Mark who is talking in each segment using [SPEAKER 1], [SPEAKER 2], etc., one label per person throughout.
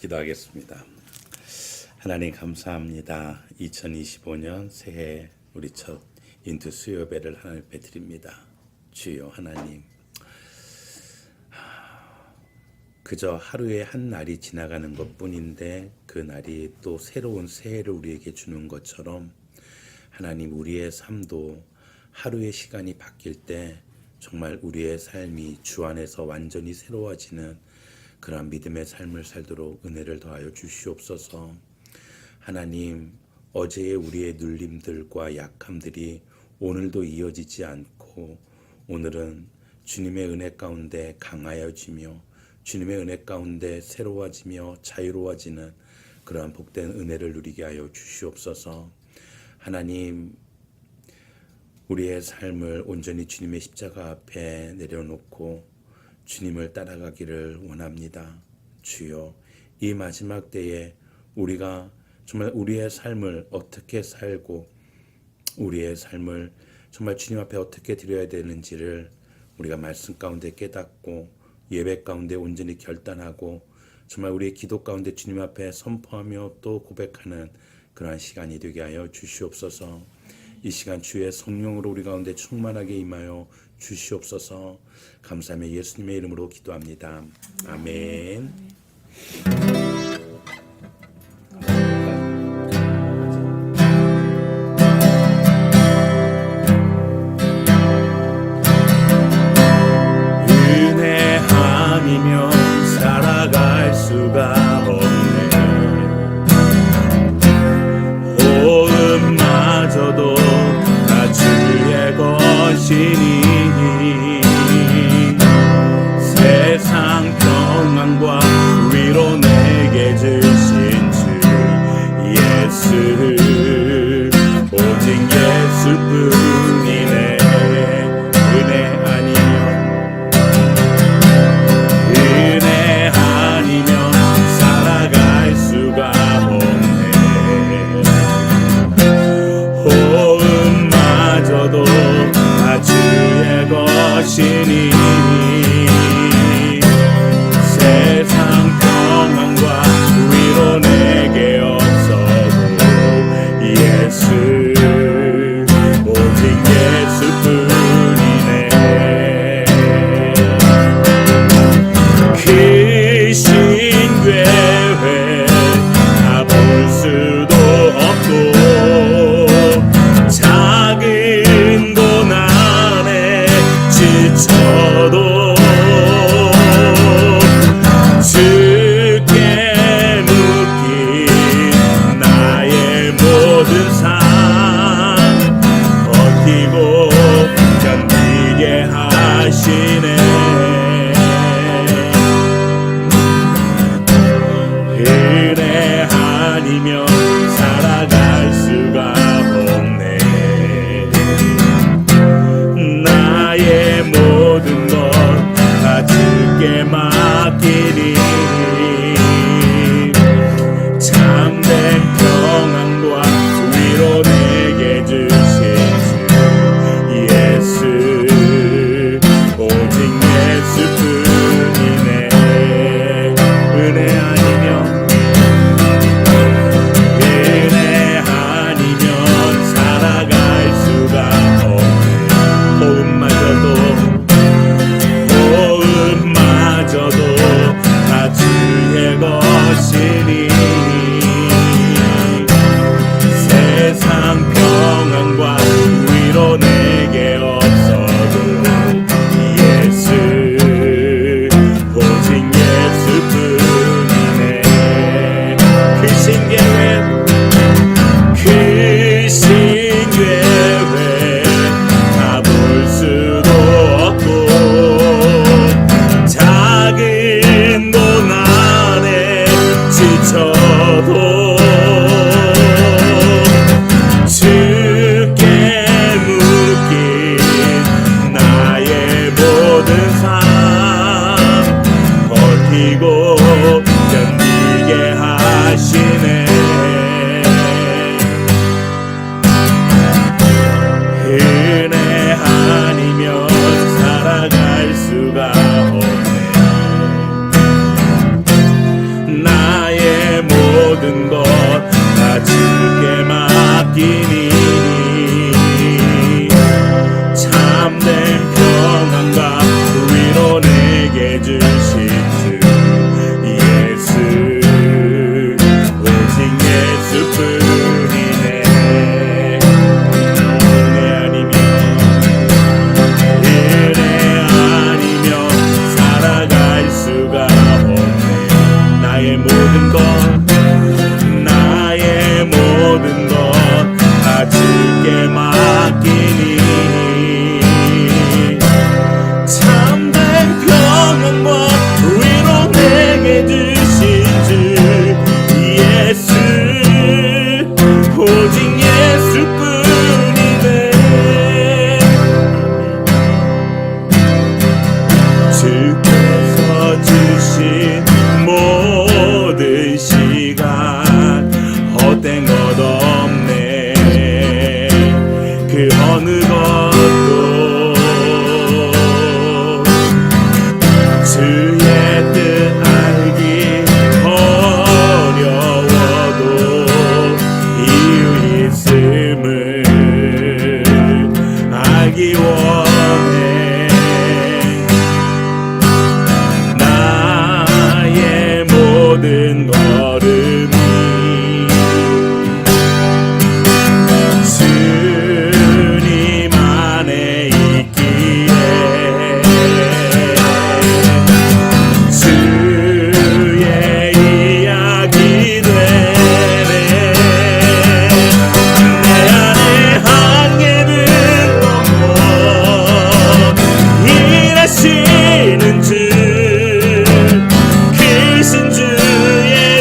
[SPEAKER 1] 기도하겠습니다. 하나님 감사합니다. 2025년 새해 우리 첫 인투 수요배를 하나님 앞에 드립니다. 주여 하나님, 그저 하루에 한 날이 지나가는 것뿐인데 그 날이 또 새로운 새해를 우리에게 주는 것처럼 하나님, 우리의 삶도 하루의 시간이 바뀔 때 정말 우리의 삶이 주 안에서 완전히 새로워지는 그러한 믿음의 삶을 살도록 은혜를 더하여 주시옵소서. 하나님, 어제의 우리의 눌림들과 약함들이 오늘도 이어지지 않고 오늘은 주님의 은혜 가운데 강하여지며 주님의 은혜 가운데 새로워지며 자유로워지는 그러한 복된 은혜를 누리게 하여 주시옵소서. 하나님, 우리의 삶을 온전히 주님의 십자가 앞에 내려놓고 주님을 따라가기를 원합니다. 주여, 이 마지막 때에 우리가 정말 우리의 삶을 어떻게 살고 우리의 삶을 정말 주님 앞에 어떻게 드려야 되는지를 우리가 말씀 가운데 깨닫고 예배 가운데 온전히 결단하고 정말 우리의 기도 가운데 주님 앞에 선포하며 또 고백하는 그러한 시간이 되게 하여 주시옵소서. 이 시간 주의 성령으로 우리 가운데 충만하게 임하여 주시옵소서. 감사하며 예수님의 이름으로 기도합니다. 아멘. 은혜 아니면 살아갈 수가 없네. 호흡마저도 다 주의 것이니 세상 평안과 위로 내게 주신 주 예수, 오직 예수뿐이네. 은혜 아니면 살아갈 수가 없네. 호흡마저도 다 주의 것이니 세상 평안과 위로 내게 없어도 예수, 오직 예수뿐이네. 크신 교회 가볼 수도 없고 작은 고난에 지쳐도 주께 묶인 나의 모든 삶 버티고 견디게 하시네. 은혜 아니면 살아갈 수가 없네. 나의 모든 것 다 주께 맡기니 참된 평안과 위로 내게 주신 주 예수, 오직 예수뿐이네. 은혜 아니면 살아갈 수가 없네. 호흡마저도 다 주의 것이니 세상 평안과 위로 내게 없어도 예수, 오직 예수뿐이네. 크신 교회 가볼 수도 없고 작은 고난에 지쳐도 주께 묶인 나의 모든 삶 버티고 견디게 하시네. 은혜 아니면 살아갈 수가 없네. 나의 모든 것 나의 모든 것 다 주께 맡기니 참된 평안과 위로 내게 주신 주 예수 오직 예수뿐이네 주께서 주신 모든 시간 헛된 것 없네 그 어느 것도 주의 뜻 알기 어려워도 이유 있음을 알기 원해 나의 모든 걸음이 주님 안에 있기에 주의 이야기 되네 내 안에 한계는 넘어 일하시는 주 크신 주의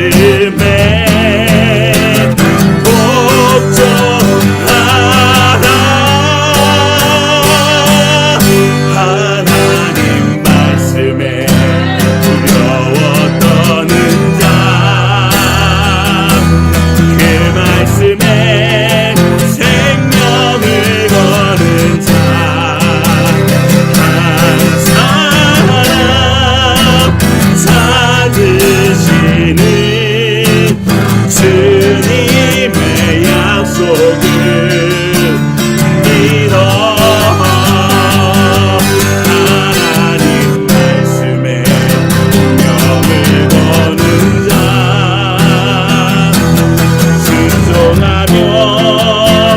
[SPEAKER 1] 말씀에 복종하라. 하나님 말씀에 두려워 떠는 자, 그 말씀에 생명을 거는 자, 한 사람 찾으시는 주님의 약속을 믿어. 하나님 말씀에 명을 거는 자, 순종하며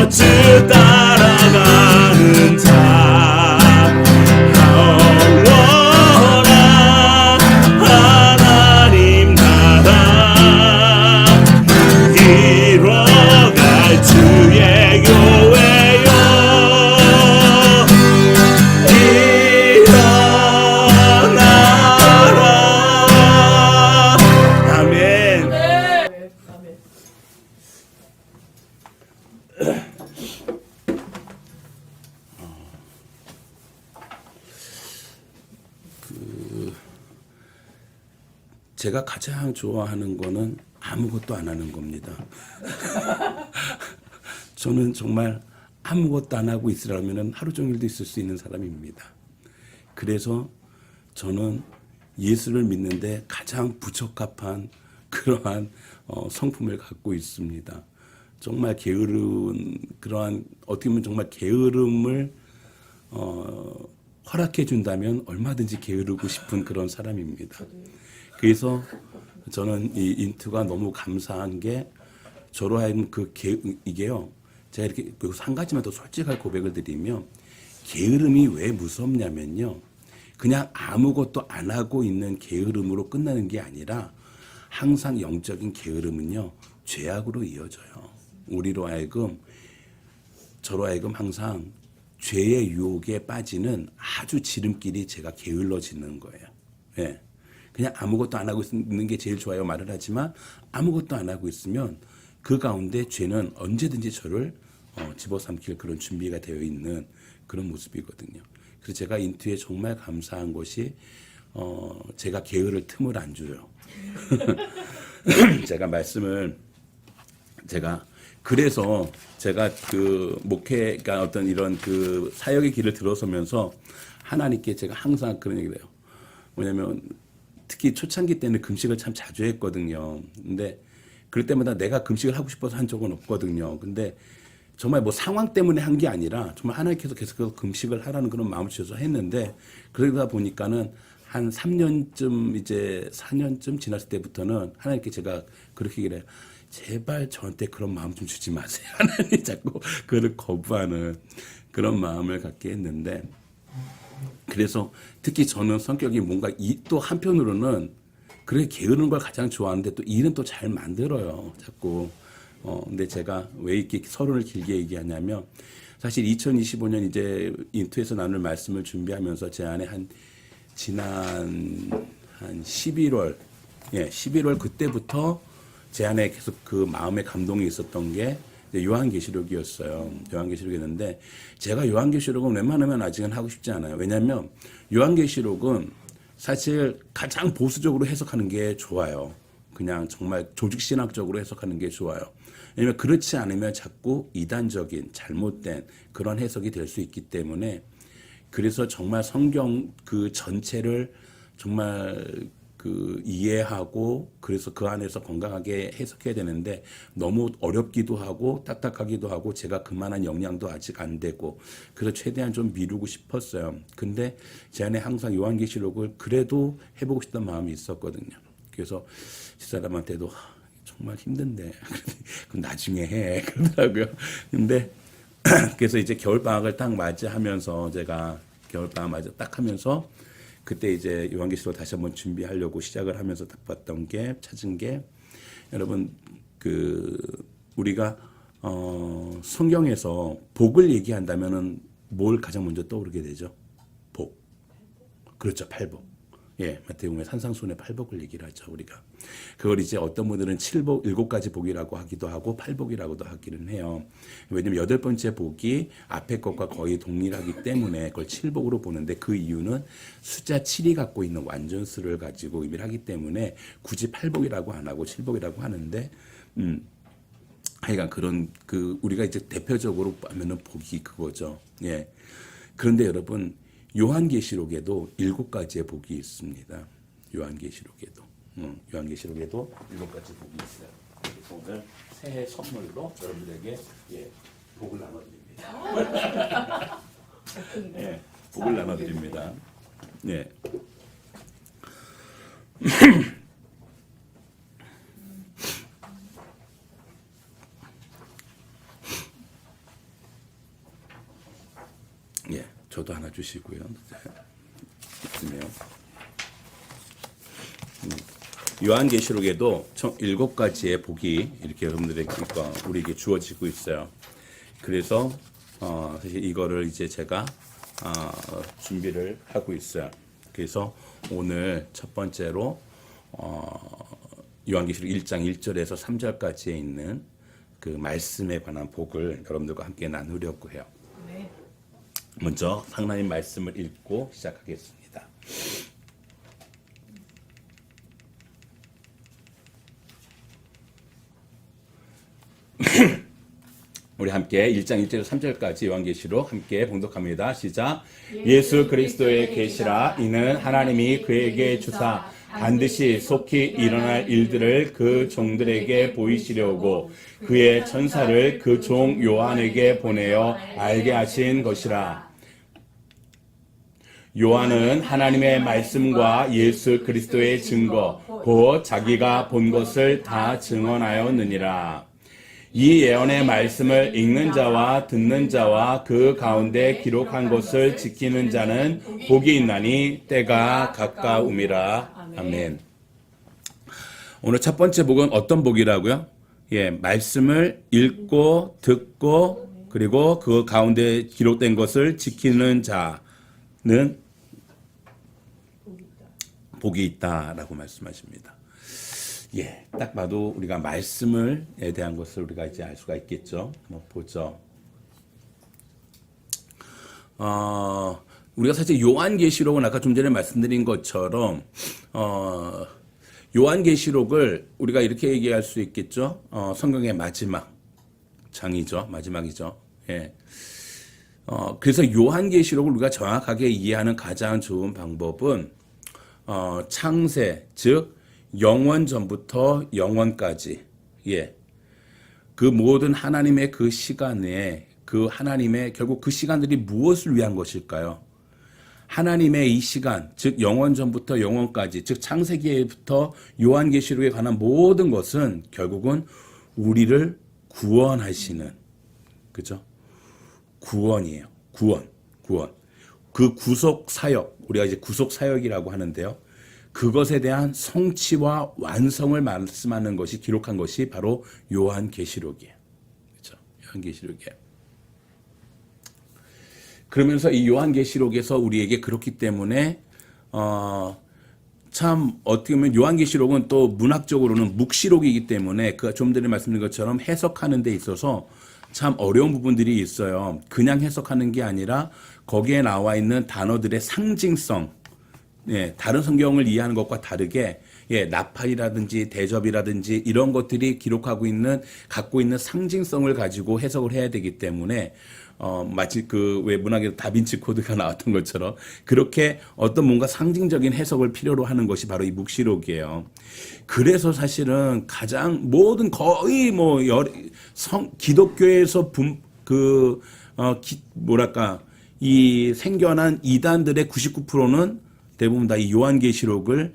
[SPEAKER 1] 주 따라가는 자, 영원한 하나님 나라 이뤄갈 주의 교회여 일어나라. 아멘. 제가 가장 좋아하는 거는 아무것도 안 하는 겁니다. 저는 정말 아무것도 안 하고 있으라면 하루 종일도 있을 수 있는 사람입니다. 그래서 저는 예수를 믿는데 가장 부적합한 그러한 성품을 갖고 있습니다. 정말 게으른 그러한 어떻게 보면 정말 게으름을 허락해 준다면 얼마든지 게으르고 싶은 그런 사람입니다. 그래서 저는 이 인투가 너무 감사한 게 저로 하여금 이게요. 제가 이렇게 한 가지만 더 솔직하게 고백을 드리면 게으름이 왜 무섭냐면요. 그냥 아무것도 안 하고 있는 게으름으로 끝나는 게 아니라 항상 영적인 게으름은요. 죄악으로 이어져요. 우리로 하여금 저로 하여금 항상 죄의 유혹에 빠지는 아주 지름길이 제가 게을러지는 거예요. 예. 그냥 아무것도 안 하고 있는 게 제일 좋아요 말을 하지만 아무것도 안 하고 있으면 그 가운데 죄는 언제든지 저를 집어삼킬 그런 준비가 되어 있는 그런 모습이거든요. 그래서 제가 인투에 정말 감사한 것이 제가 게으를 틈을 안 줘요. 제가 말씀을 그래서 제가 그 목회가 어떤 이런 그 사역의 길을 들어서면서 하나님께 제가 항상 그런 얘기를 해요. 뭐냐면 특히 초창기 때는 금식을 참 자주 했거든요. 근데 그럴 때마다 내가 금식을 하고 싶어서 한 적은 없거든요. 근데 정말 뭐 상황 때문에 한 게 아니라 정말 하나님께서 계속해서 금식을 하라는 그런 마음을 주셔서 했는데 그러다 보니까는 한 3년쯤 이제 4년쯤 지났을 때부터는 하나님께 제가 그렇게 얘기를 해요. 제발 저한테 그런 마음 좀 주지 마세요. 하나님 자꾸 그를 거부하는 그런 마음을 갖게 했는데 그래서 특히 저는 성격이 뭔가 또 한편으로는 그렇게 게으른 걸 가장 좋아하는데 또 일은 또 잘 만들어요. 자꾸. 근데 제가 왜 이렇게 서론을 길게 얘기하냐면 사실 2025년 이제 인투에서 나눌 말씀을 준비하면서 제 안에 지난 11월 11월 그때부터 제 안에 계속 그 마음의 감동이 있었던 게 요한계시록이었어요. 요한계시록이었는데 제가 요한계시록은 웬만하면 아직은 하고 싶지 않아요. 왜냐하면 요한계시록은 사실 가장 보수적으로 해석하는 게 좋아요. 그냥 정말 조직신학적으로 해석하는 게 좋아요. 왜냐하면 그렇지 않으면 자꾸 이단적인 잘못된 그런 해석이 될 수 있기 때문에 그래서 정말 성경 그 전체를 정말 그 이해하고 그래서 그 안에서 건강하게 해석해야 되는데 너무 어렵기도 하고 딱딱하기도 하고 제가 그만한 역량도 아직 안 되고 그래서 최대한 좀 미루고 싶었어요. 근데 제 안에 항상 요한계시록을 그래도 해보고 싶던 마음이 있었거든요. 그래서 집사람한테도 정말 힘든데 그럼 나중에 해 그러더라고요. 근데 그래서 이제 겨울방학을 딱 맞이하면서 제가 겨울방학 맞이 딱 하면서 그때 이제 요한계시록 다시 한번 준비하려고 시작을 하면서 딱 봤던 게 찾은 게 여러분 그 우리가 성경에서 복을 얘기한다면은 뭘 가장 먼저 떠오르게 되죠? 복. 그렇죠. 팔복. 예, 마태복음의 산상수훈의 팔복을 얘기를 하죠, 우리가. 그걸 이제 어떤 분들은 7복, 7가지 복이라고 하기도 하고 8복이라고도 하기는 해요. 왜냐면 8번째 복이 앞에 것과 거의 동일하기 때문에 그걸 7복으로 보는데, 그 이유는 숫자 7이 갖고 있는 완전수를 가지고 의미를 하기 때문에 굳이 8복이라고 안 하고 7복이라고 하는데, 하여간 그런, 우리가 이제 대표적으로 하면은 복이 그거죠. 예. 그런데 여러분, 요한계시록에도 7가지의 복이 있습니다. 요한계시록에도 7가지 복이 있어요. 그래서 오늘 새해 선물로 여러분들에게 복을 나눠드립니다. 예, 복을 나눠드립니다. 예. 예, 저도 하나 주시고요. 있으면. 요한계시록에도 총 7가지의 복이 이렇게 여러분들에게 우리에게 주어지고 있어요. 그래서 사실 이거를 이제 제가 준비를 하고 있어요. 그래서 오늘 첫 번째로 요한계시록 1장 1절에서 3절까지에 있는 그 말씀에 관한 복을 여러분들과 함께 나누려고 해요. 네. 먼저 하나님 말씀을 읽고 시작하겠습니다. 우리 함께 1장 1절에서 3절까지 요한계시록 함께 봉독합니다. 시작. 예수 그리스도의 계시라. 이는 하나님이 그에게 주사 반드시 속히 일어날 일들을 그 종들에게 보이시려고 그의 천사를 그 종 요한에게 보내어 알게 하신 것이라. 요한은 하나님의 말씀과 예수 그리스도의 증거 곧 자기가 본 것을 다 증언하였느니라. 이 예언의 말씀을 읽는 자와 듣는 자와 그 가운데 기록한 것을 지키는 자는 복이 있나니 때가 가까움이라. 아멘. 오늘 첫 번째 복은 어떤 복이라고요? 예, 말씀을 읽고 듣고 그리고 그 가운데 기록된 것을 지키는 자는 복이 있다라고 말씀하십니다. 예, 딱 봐도 우리가 말씀에 대한 것을 우리가 이제 알 수가 있겠죠. 한번 보죠. 우리가 사실 요한계시록은 아까 좀 전에 말씀드린 것처럼 요한계시록을 우리가 이렇게 얘기할 수 있겠죠. 성경의 마지막 장이죠, 마지막이죠. 예. 그래서 요한계시록을 우리가 정확하게 이해하는 가장 좋은 방법은 창세, 즉 영원 전부터 영원까지, 예, 그 모든 하나님의 그 시간에 그 하나님의 결국 그 시간들이 무엇을 위한 것일까요? 하나님의 이 시간, 즉 영원 전부터 영원까지, 즉 창세기부터 요한계시록에 관한 모든 것은 결국은 우리를 구원하시는, 그죠? 구원이에요. 구원. 그 구속 사역, 우리가 이제 구속 사역이라고 하는데요. 그것에 대한 성취와 완성을 말씀하는 것이 기록한 것이 바로 요한계시록이에요. 그렇죠? 요한계시록이에요. 그러면서 이 요한계시록에서 우리에게 그렇기 때문에 참 어떻게 보면 요한계시록은 또 문학적으로는 묵시록이기 때문에 그 좀 전에 말씀드린 것처럼 해석하는 데 있어서 참 어려운 부분들이 있어요. 그냥 해석하는 게 아니라 거기에 나와 있는 단어들의 상징성, 예, 다른 성경을 이해하는 것과 다르게, 예, 나팔이라든지 대접이라든지 이런 것들이 갖고 있는 상징성을 가지고 해석을 해야 되기 때문에, 마치 왜 문학에서 다빈치 코드가 나왔던 것처럼 그렇게 어떤 뭔가 상징적인 해석을 필요로 하는 것이 바로 이 묵시록이에요. 그래서 사실은 가장 거의 기독교에서 이 생겨난 이단들의 99%는 대부분 다 이 요한계시록을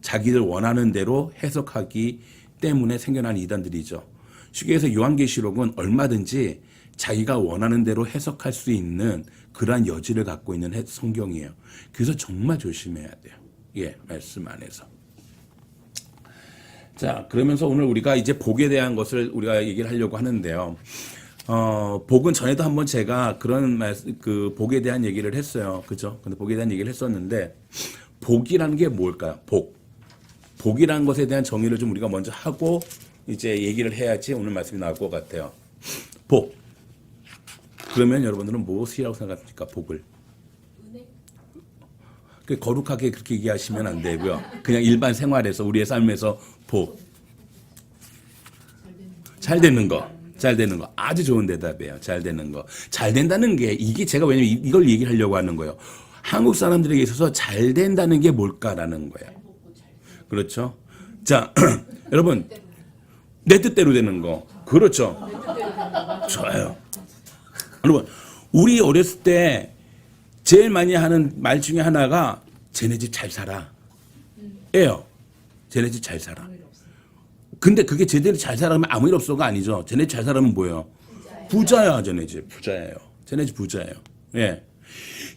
[SPEAKER 1] 자기들 원하는 대로 해석하기 때문에 생겨난 이단들이죠. 쉽게 해서 요한계시록은 얼마든지 자기가 원하는 대로 해석할 수 있는 그러한 여지를 갖고 있는 성경이에요. 그래서 정말 조심해야 돼요. 예, 말씀 안에서. 자, 그러면서 오늘 우리가 이제 복에 대한 것을 우리가 얘기를 하려고 하는데요. 복은 전에도 한번 제가 복에 대한 얘기를 했어요. 그죠? 근데 복에 대한 얘기를 했었는데, 복이라는 게 뭘까요? 복이라는 것에 대한 정의를 좀 우리가 먼저 하고 이제 얘기를 해야지 오늘 말씀이 나올 것 같아요. 복. 그러면 여러분들은 무엇이라고 생각합니까? 복을. 거룩하게 그렇게 얘기하시면 안 되고요. 그냥 일반 생활에서 우리의 삶에서 복. 잘 되는 거. 잘 되는 거. 아주 좋은 대답이에요. 잘 되는 거. 잘 된다는 게 이게 제가 왜냐면 이걸 얘기하려고 하는 거예요. 한국 사람들에게 있어서 잘 된다는 게 뭘까라는 거예요. 그렇죠? 자, 여러분 내 뜻대로 되는 거. 그렇죠? 좋아요. 여러분 우리 어렸을 때 제일 많이 하는 말 중에 하나가 쟤네 집 잘 살아. 예요. 쟤네 집 잘 살아. 근데 그게 제대로 잘 살아면 아무 일 없어가 아니죠. 쟤네 집 잘 살아면 뭐예요? 부자야. 쟤네 집 부자예요. 쟤네 집 부자예요. 예.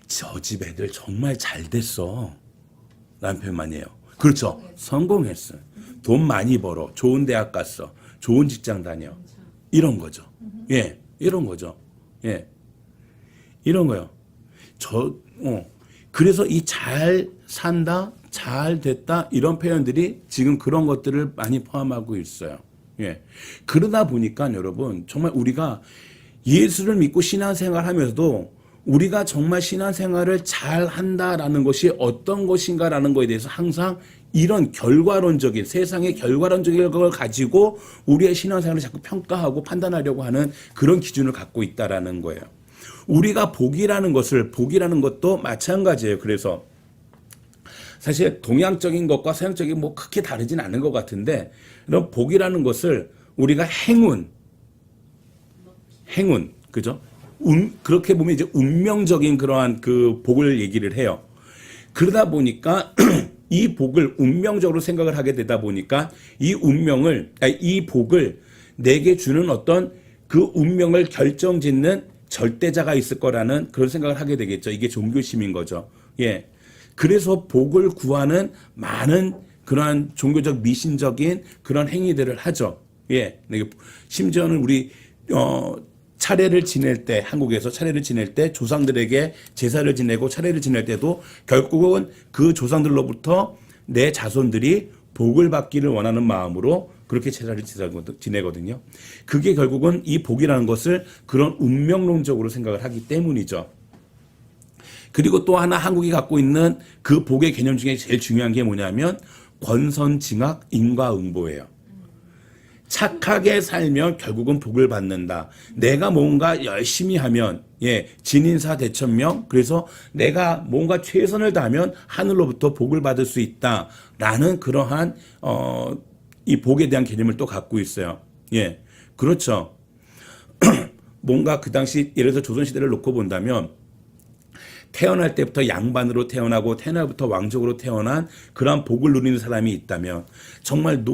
[SPEAKER 1] 저 집 애들 정말 잘 됐어. 라는 표현만 해요. 그렇죠. 성공했어. 돈 많이 벌어. 좋은 대학 갔어. 좋은 직장 다녀. 이런 거죠. 예. 이런 거죠. 예. 이런 거요. 그래서 이 잘 산다, 잘 됐다 이런 표현들이 지금 그런 것들을 많이 포함하고 있어요. 예. 그러다 보니까 여러분 정말 우리가 예수를 믿고 신앙생활 하면서도 우리가 정말 신앙생활을 잘 한다라는 것이 어떤 것인가라는 것에 대해서 항상 이런 결과론적인 세상의 결과론적인 걸 가지고 우리의 신앙생활을 자꾸 평가하고 판단하려고 하는 그런 기준을 갖고 있다라는 거예요. 우리가 복이라는 것도 마찬가지예요. 그래서 사실 동양적인 것과 서양적인 뭐 크게 다르진 않은 것 같은데 이런 복이라는 것을 우리가 행운, 그죠? 그렇게 보면 이제 운명적인 그러한 그 복을 얘기를 해요. 그러다 보니까 이 복을 운명적으로 생각을 하게 되다 보니까 이 복을 내게 주는 어떤 그 운명을 결정짓는 절대자가 있을 거라는 그런 생각을 하게 되겠죠. 이게 종교심인 거죠. 예. 그래서 복을 구하는 많은 그러한 종교적 미신적인 그런 행위들을 하죠. 예. 심지어는 우리 차례를 지낼 때 한국에서 차례를 지낼 때 조상들에게 제사를 지내고 차례를 지낼 때도 결국은 그 조상들로부터 내 자손들이 복을 받기를 원하는 마음으로 그렇게 제사를 지내거든요. 그게 결국은 이 복이라는 것을 그런 운명론적으로 생각을 하기 때문이죠. 그리고 또 하나 한국이 갖고 있는 그 복의 개념 중에 제일 중요한 게 뭐냐면 권선징악 인과응보예요. 착하게 살면 결국은 복을 받는다. 내가 뭔가 열심히 하면 진인사 대천명 그래서 내가 뭔가 최선을 다하면 하늘로부터 복을 받을 수 있다라는 그러한 이 복에 대한 개념을 또 갖고 있어요. 예, 그렇죠. 뭔가 그 당시 예를 들어 조선시대를 놓고 본다면 태어날 때부터 양반으로 태어나고 태어날부터 왕족으로 태어난 그런 복을 누리는 사람이 있다면 정말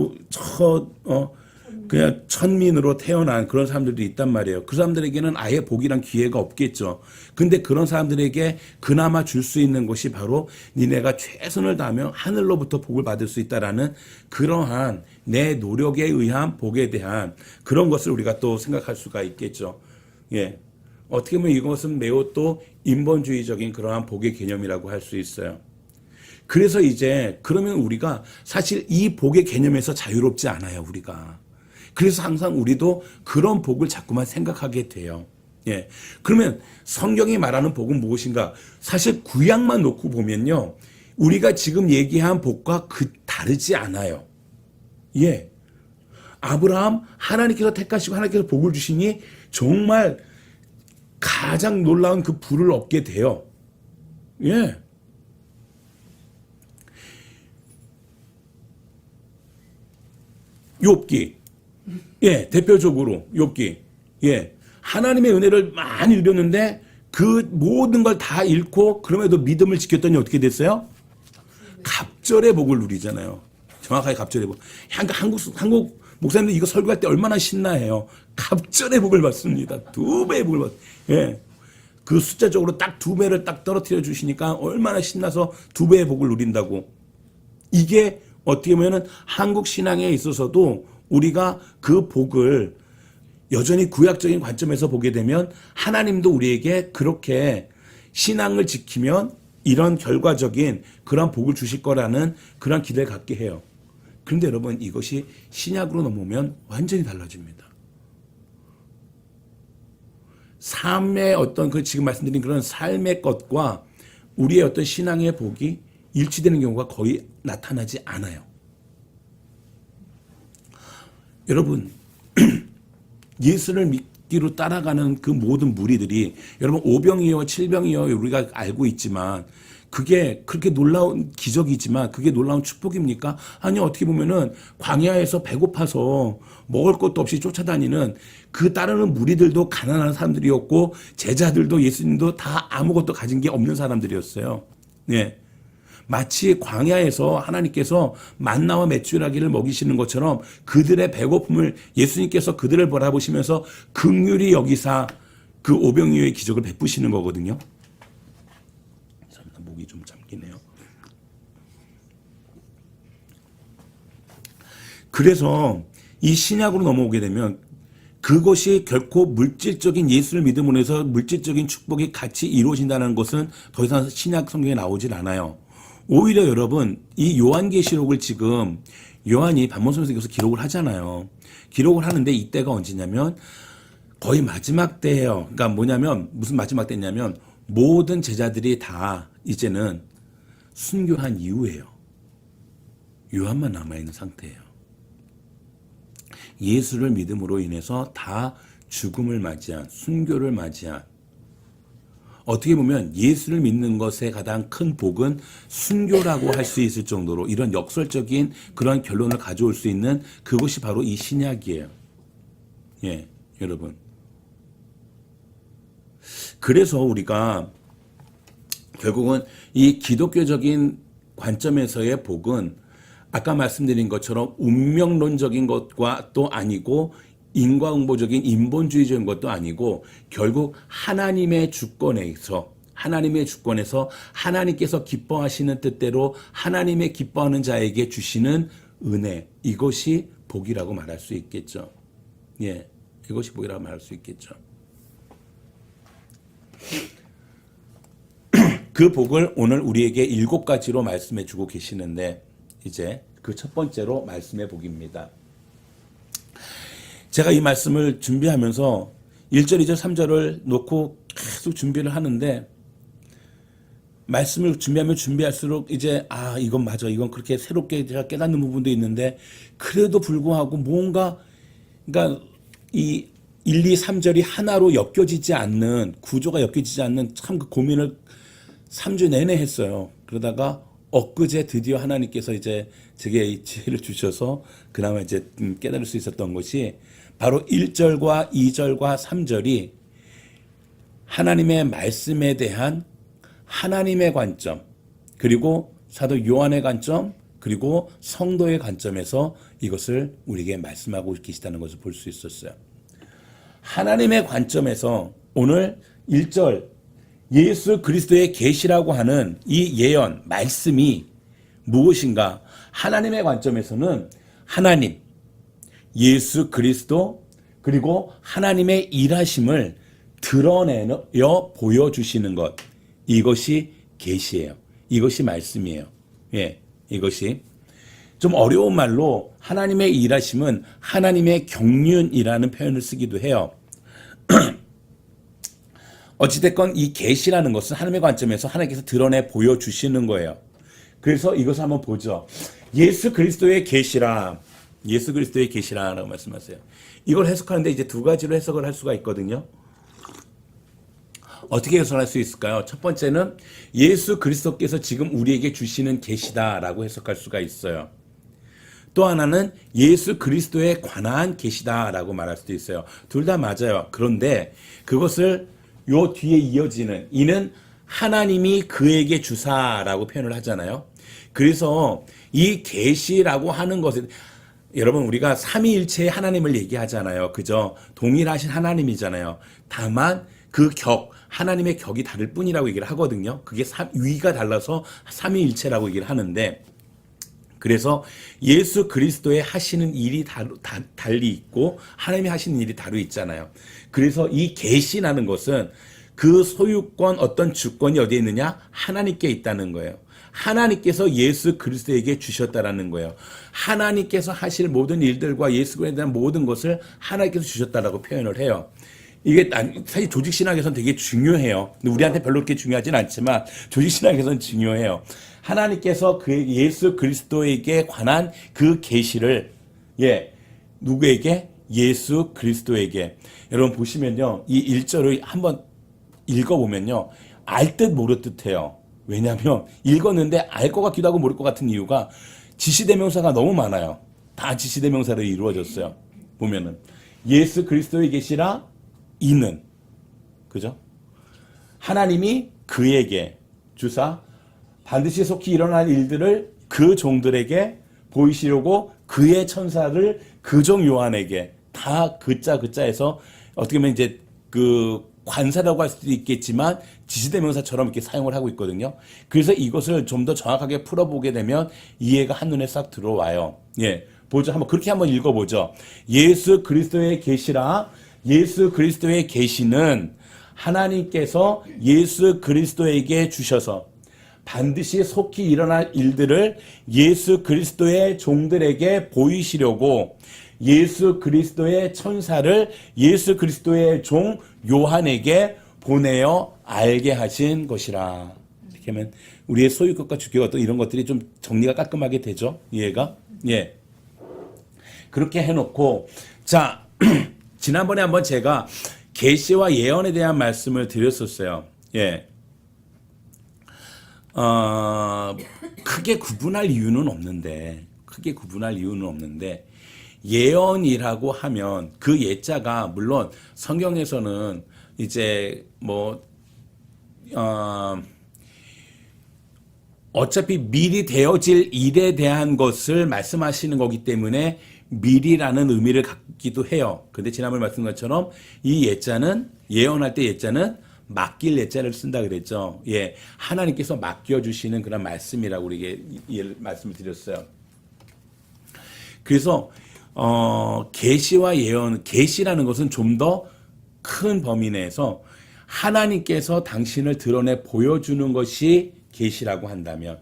[SPEAKER 1] 그냥 천민으로 태어난 그런 사람들도 있단 말이에요. 그 사람들에게는 아예 복이란 기회가 없겠죠. 근데 그런 사람들에게 그나마 줄 수 있는 것이 바로 니네가 최선을 다하면 하늘로부터 복을 받을 수 있다라는 그러한 내 노력에 의한 복에 대한 그런 것을 우리가 또 생각할 수가 있겠죠. 예. 어떻게 보면 이것은 매우 또 인본주의적인 그러한 복의 개념이라고 할 수 있어요. 그래서 이제 그러면 우리가 사실 이 복의 개념에서 자유롭지 않아요, 우리가. 그래서 항상 우리도 그런 복을 자꾸만 생각하게 돼요. 예. 그러면 성경이 말하는 복은 무엇인가? 사실 구약만 놓고 보면요. 우리가 지금 얘기한 복과 다르지 않아요. 예. 아브라함 하나님께서 택하시고 하나님께서 복을 주시니 정말 가장 놀라운 그 부를 얻게 돼요. 예. 욥기. 예, 대표적으로 욥기. 예. 하나님의 은혜를 많이 누렸는데 그 모든 걸 다 잃고 그럼에도 믿음을 지켰더니 어떻게 됐어요? 갑절의 복을 누리잖아요. 정확하게 갑절의 복. 한국 목사님들 이거 설교할 때 얼마나 신나해요. 갑절의 복을 받습니다. 2배의 복을 받. 예. 그 숫자적으로 딱 2배를 딱 떨어뜨려 주시니까 얼마나 신나서 2배의 복을 누린다고. 이게 어떻게 보면은 한국 신앙에 있어서도 우리가 그 복을 여전히 구약적인 관점에서 보게 되면 하나님도 우리에게 그렇게 신앙을 지키면 이런 결과적인 그런 복을 주실 거라는 그런 기대를 갖게 해요. 그런데 여러분, 이것이 신약으로 넘어오면 완전히 달라집니다. 삶의 어떤 그 지금 말씀드린 그런 삶의 것과 우리의 어떤 신앙의 복이 일치되는 경우가 거의 나타나지 않아요. 여러분, 예수를 믿기로 따라가는 그 모든 무리들이, 여러분, 오병이어 칠병이어 우리가 알고 있지만 그게 그렇게 놀라운 기적이지만 그게 놀라운 축복입니까? 아니, 어떻게 보면은 광야에서 배고파서 먹을 것도 없이 쫓아다니는 그 따르는 무리들도 가난한 사람들이었고, 제자들도 예수님도 다 아무것도 가진 게 없는 사람들이었어요. 예. 마치 광야에서 하나님께서 만나와 메추라기를 먹이시는 것처럼 그들의 배고픔을 예수님께서 그들을 바라보시면서 긍휼히 여기사 그 오병이어의 기적을 베푸시는 거거든요. 목이 좀 잠기네요. 그래서 이 신약으로 넘어오게 되면 그것이 결코 물질적인 예수를 믿음으로 해서 물질적인 축복이 같이 이루어진다는 것은 더 이상 신약 성경에 나오질 않아요. 오히려 여러분, 이 요한계시록을 지금 요한이 반문서에서 기록을 하잖아요. 기록을 하는데 이때가 언제냐면 거의 마지막 때예요. 그러니까 뭐냐면, 무슨 마지막 때냐면 모든 제자들이 다 이제는 순교한 이후예요. 요한만 남아있는 상태예요. 예수를 믿음으로 인해서 다 죽음을 맞이한, 순교를 맞이한, 어떻게 보면 예수를 믿는 것의 가장 큰 복은 순교라고 할 수 있을 정도로 이런 역설적인 그런 결론을 가져올 수 있는 그것이 바로 이 신약이에요. 예, 여러분. 그래서 우리가 결국은 이 기독교적인 관점에서의 복은 아까 말씀드린 것처럼 운명론적인 것과 또 아니고 인과응보적인 인본주의적인 것도 아니고 결국 하나님의 주권에서 하나님께서 기뻐하시는 뜻대로 하나님의 기뻐하는 자에게 주시는 은혜, 이것이 복이라고 말할 수 있겠죠. 예, 이것이 복이라고 말할 수 있겠죠. 그 복을 오늘 우리에게 7가지로 말씀해 주고 계시는데 이제 그 첫 번째로 말씀의 복입니다. 제가 이 말씀을 준비하면서 1절, 2절, 3절을 놓고 계속 준비를 하는데 말씀을 준비하면 준비할수록 이제 이건 맞아. 이건 그렇게 새롭게 제가 깨닫는 부분도 있는데 그래도 불구하고 뭔가 그러니까 이 1, 2, 3절이 하나로 엮여지지 않는 구조가 엮여지지 않는 참 그 고민을 3주 내내 했어요. 그러다가 엊그제 드디어 하나님께서 이제 제게 이 지혜를 주셔서 그나마 이제 깨달을 수 있었던 것이 바로 1절과 2절과 3절이 하나님의 말씀에 대한 하나님의 관점, 그리고 사도 요한의 관점, 그리고 성도의 관점에서 이것을 우리에게 말씀하고 계시다는 것을 볼 수 있었어요. 하나님의 관점에서 오늘 1절 예수 그리스도의 계시라고 하는 이 예언, 말씀이 무엇인가? 하나님의 관점에서는 하나님, 예수 그리스도, 그리고 하나님의 일하심을 드러내어 보여주시는 것, 이것이 계시예요. 이것이 말씀이에요. 예, 이것이 좀 어려운 말로 하나님의 일하심은 하나님의 경륜이라는 표현을 쓰기도 해요. 어찌됐건 이 계시라는 것은 하나님의 관점에서 하나님께서 드러내 보여주시는 거예요. 그래서 이것을 한번 보죠. 예수 그리스도의 계시라, 예수 그리스도의 계시라라고 말씀하세요. 이걸 해석하는데 이제 2가지로 해석을 할 수가 있거든요. 어떻게 해석할 수 있을까요? 첫 번째는 예수 그리스도께서 지금 우리에게 주시는 계시다라고 해석할 수가 있어요. 또 하나는 예수 그리스도에 관한 계시다라고 말할 수도 있어요. 둘 다 맞아요. 그런데 그것을 요 뒤에 이어지는 이는 하나님이 그에게 주사라고 표현을 하잖아요. 그래서 이 계시라고 하는 것은 여러분 우리가 삼위일체의 하나님을 얘기하잖아요. 그죠? 동일하신 하나님이잖아요. 다만 그 하나님의 격이 다를 뿐이라고 얘기를 하거든요. 그게 위가 달라서 삼위일체라고 얘기를 하는데 그래서 예수 그리스도의 하시는 일이 달리 있고 하나님이 하시는 일이 다르 있잖아요. 그래서 이 계시라는 것은 그 소유권 어떤 주권이 어디에 있느냐? 하나님께 있다는 거예요. 하나님께서 예수 그리스도에게 주셨다라는 거예요. 하나님께서 하실 모든 일들과 예수 그리스도에 대한 모든 것을 하나님께서 주셨다라고 표현을 해요. 이게 사실 조직신학에서는 되게 중요해요. 우리한테 별로 그렇게 중요하진 않지만 조직신학에서는 중요해요. 하나님께서 그 예수 그리스도에게 관한 그 계시를 누구에게? 예수 그리스도에게. 여러분 보시면요. 이 1절을 한번 읽어보면요. 알 듯 모를 듯해요. 왜냐하면 읽었는데 알 것 같기도 하고 모를 것 같은 이유가 지시대명사가 너무 많아요. 다 지시대명사로 이루어졌어요. 보면은 예수 그리스도의 계시라 이는, 그죠? 하나님이 그에게 주사 반드시 속히 일어날 일들을 그 종들에게 보이시려고 그의 천사를 그 종 요한에게, 다 그자에서 어떻게 보면 이제 그 관사라고 할 수도 있겠지만 지시대명사처럼 이렇게 사용을 하고 있거든요. 그래서 이것을 좀 더 정확하게 풀어보게 되면 이해가 한눈에 싹 들어와요. 보죠. 그렇게 한번 읽어보죠. 예수 그리스도의 계시라. 예수 그리스도의 계시는 하나님께서 예수 그리스도에게 주셔서 반드시 속히 일어날 일들을 예수 그리스도의 종들에게 보이시려고 예수 그리스도의 천사를 예수 그리스도의 종 요한에게 보내어 알게 하신 것이라. 이렇게 하면 우리의 소유것과 주격과 또 이런 것들이 좀 정리가 깔끔하게 되죠. 이해가? 그렇게 해놓고, 자, 지난번에 한번 제가 계시와 예언에 대한 말씀을 드렸었어요. 크게 구분할 이유는 없는데, 예언이라고 하면 그 예자가 물론 성경에서는 이제 어차피 미리 되어질 일에 대한 것을 말씀하시는 거기 때문에 미리라는 의미를 갖기도 해요. 근데 지난번에 말씀드린 것처럼 이 예자는, 예언할 때 예자는 맡길 예자를 쓴다 그랬죠. 하나님께서 맡겨주시는 그런 말씀이라고 우리에게 말씀을 드렸어요. 그래서 계시와 예언, 계시라는 것은 좀 더 큰 범위 내에서 하나님께서 당신을 드러내 보여주는 것이 계시라고 한다면,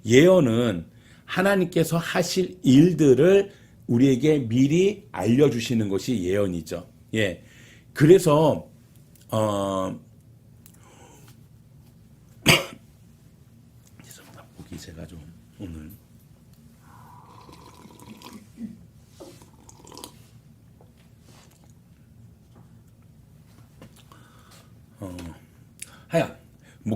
[SPEAKER 1] 예언은 하나님께서 하실 일들을 우리에게 미리 알려주시는 것이 예언이죠. 그래서 죄송합니다. 목이 제가 좀 오늘 하여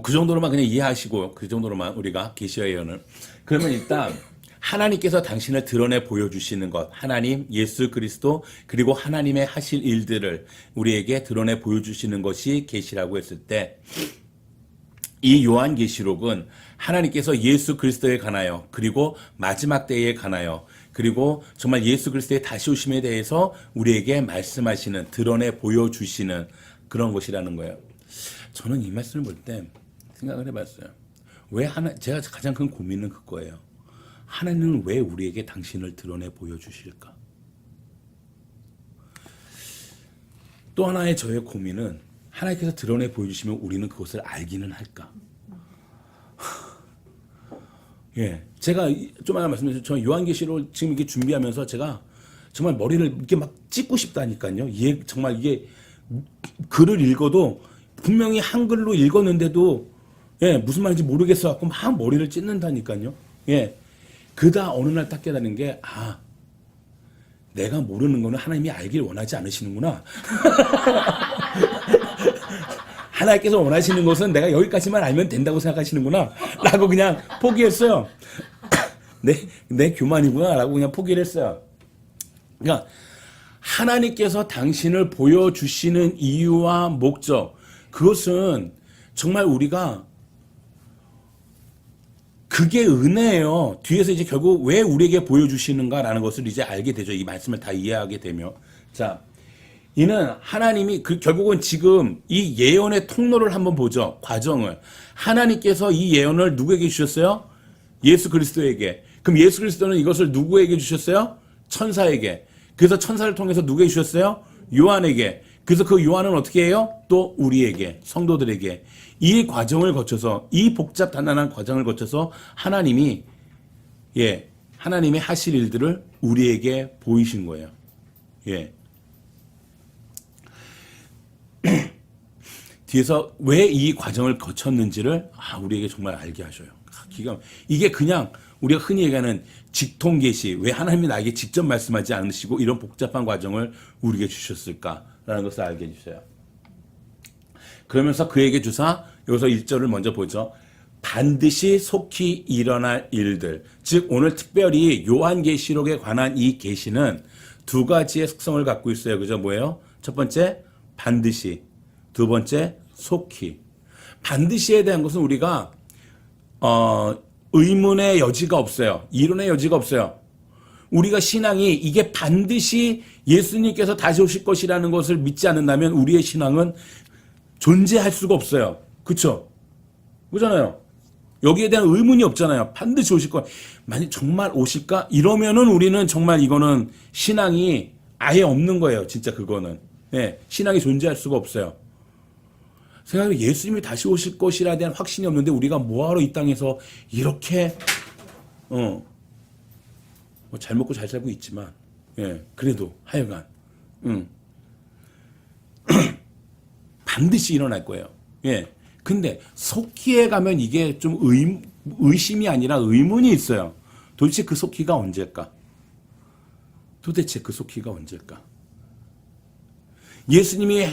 [SPEAKER 1] 그 정도로만 그냥 이해하시고, 그 정도로만 우리가 계시와 예언을. 그러면 일단 하나님께서 당신을 드러내 보여주시는 것, 하나님, 예수 그리스도, 그리고 하나님의 하실 일들을 우리에게 드러내 보여주시는 것이 계시라고 했을 때, 이 요한계시록은 하나님께서 예수 그리스도에 관하여, 그리고 마지막 때에 관하여, 그리고 정말 예수 그리스도의 다시 오심에 대해서 우리에게 말씀하시는, 드러내 보여주시는 그런 것이라는 거예요. 저는 이 말씀을 볼 때 생각을 해봤어요. 제가 가장 큰 고민은 그거예요. 하나님은 왜 우리에게 당신을 드러내 보여주실까? 또 하나의 저의 고민은 하나님께서 드러내 보여주시면 우리는 그것을 알기는 할까? 제가 좀 아까 말씀드렸죠. 저 요한계시록을 지금 이렇게 준비하면서 제가 정말 머리를 이렇게 막 찢고 싶다니까요. 정말 이게 글을 읽어도 분명히 한글로 읽었는데도 무슨 말인지 모르겠어 갖고 막 머리를 찢는다니까요. 그다 어느 날 딱 깨달은 게, 내가 모르는 거는 하나님이 알길 원하지 않으시는구나. 하나님께서 원하시는 것은 내가 여기까지만 알면 된다고 생각하시는구나 라고 그냥 포기했어요. 내 교만이구나 라고 그냥 포기를 했어요. 그러니까 하나님께서 당신을 보여주시는 이유와 목적, 그것은 정말 우리가, 그게 은혜예요. 뒤에서 이제 결국 왜 우리에게 보여주시는가라는 것을 이제 알게 되죠. 이 말씀을 다 이해하게 되면. 자, 이는 하나님이 결국은 지금 이 예언의 통로를 한번 보죠. 과정을. 하나님께서 이 예언을 누구에게 주셨어요? 예수 그리스도에게. 그럼 예수 그리스도는 이것을 누구에게 주셨어요? 천사에게. 그래서 천사를 통해서 누구에게 주셨어요? 요한에게. 그래서 그 요한은 어떻게 해요? 또 우리에게, 성도들에게 이 과정을 거쳐서, 이 복잡 단단한 과정을 거쳐서 하나님이 하나님의 하실 일들을 우리에게 보이신 거예요. 예. 뒤에서 왜 이 과정을 거쳤는지를 우리에게 정말 알게 하셔요. 이게 그냥 우리가 흔히 얘기하는 직통계시, 왜 하나님이 나에게 직접 말씀하지 않으시고 이런 복잡한 과정을 우리에게 주셨을까라는 것을 알게 해주셔요. 그러면서 그에게 주사, 여기서 1절을 먼저 보죠. 반드시 속히 일어날 일들. 즉 오늘 특별히 요한계시록에 관한 이 계시는 두 가지의 특성을 갖고 있어요. 그죠? 뭐예요? 첫 번째, 반드시. 두 번째, 속히. 반드시에 대한 것은 우리가 의문의 여지가 없어요. 이론의 여지가 없어요. 우리가 신앙이 이게 반드시 예수님께서 다시 오실 것이라는 것을 믿지 않는다면 우리의 신앙은 존재할 수가 없어요. 그렇죠? 그렇잖아요. 여기에 대한 의문이 없잖아요. 반드시 오실 거. 만약 정말 오실까? 이러면은 우리는 정말 이거는 신앙이 아예 없는 거예요. 진짜 그거는. 네, 신앙이 존재할 수가 없어요. 생각해 예수님이 다시 오실 것이라 대한 확신이 없는데 우리가 뭐하러 이 땅에서 이렇게 뭐 잘 먹고 잘 살고 있지만 그래도 하여간 반드시 일어날 거예요. 근데 속기에 가면 이게 좀 의심이 아니라 의문이 있어요. 도대체 그 속기가 언제일까? 예수님이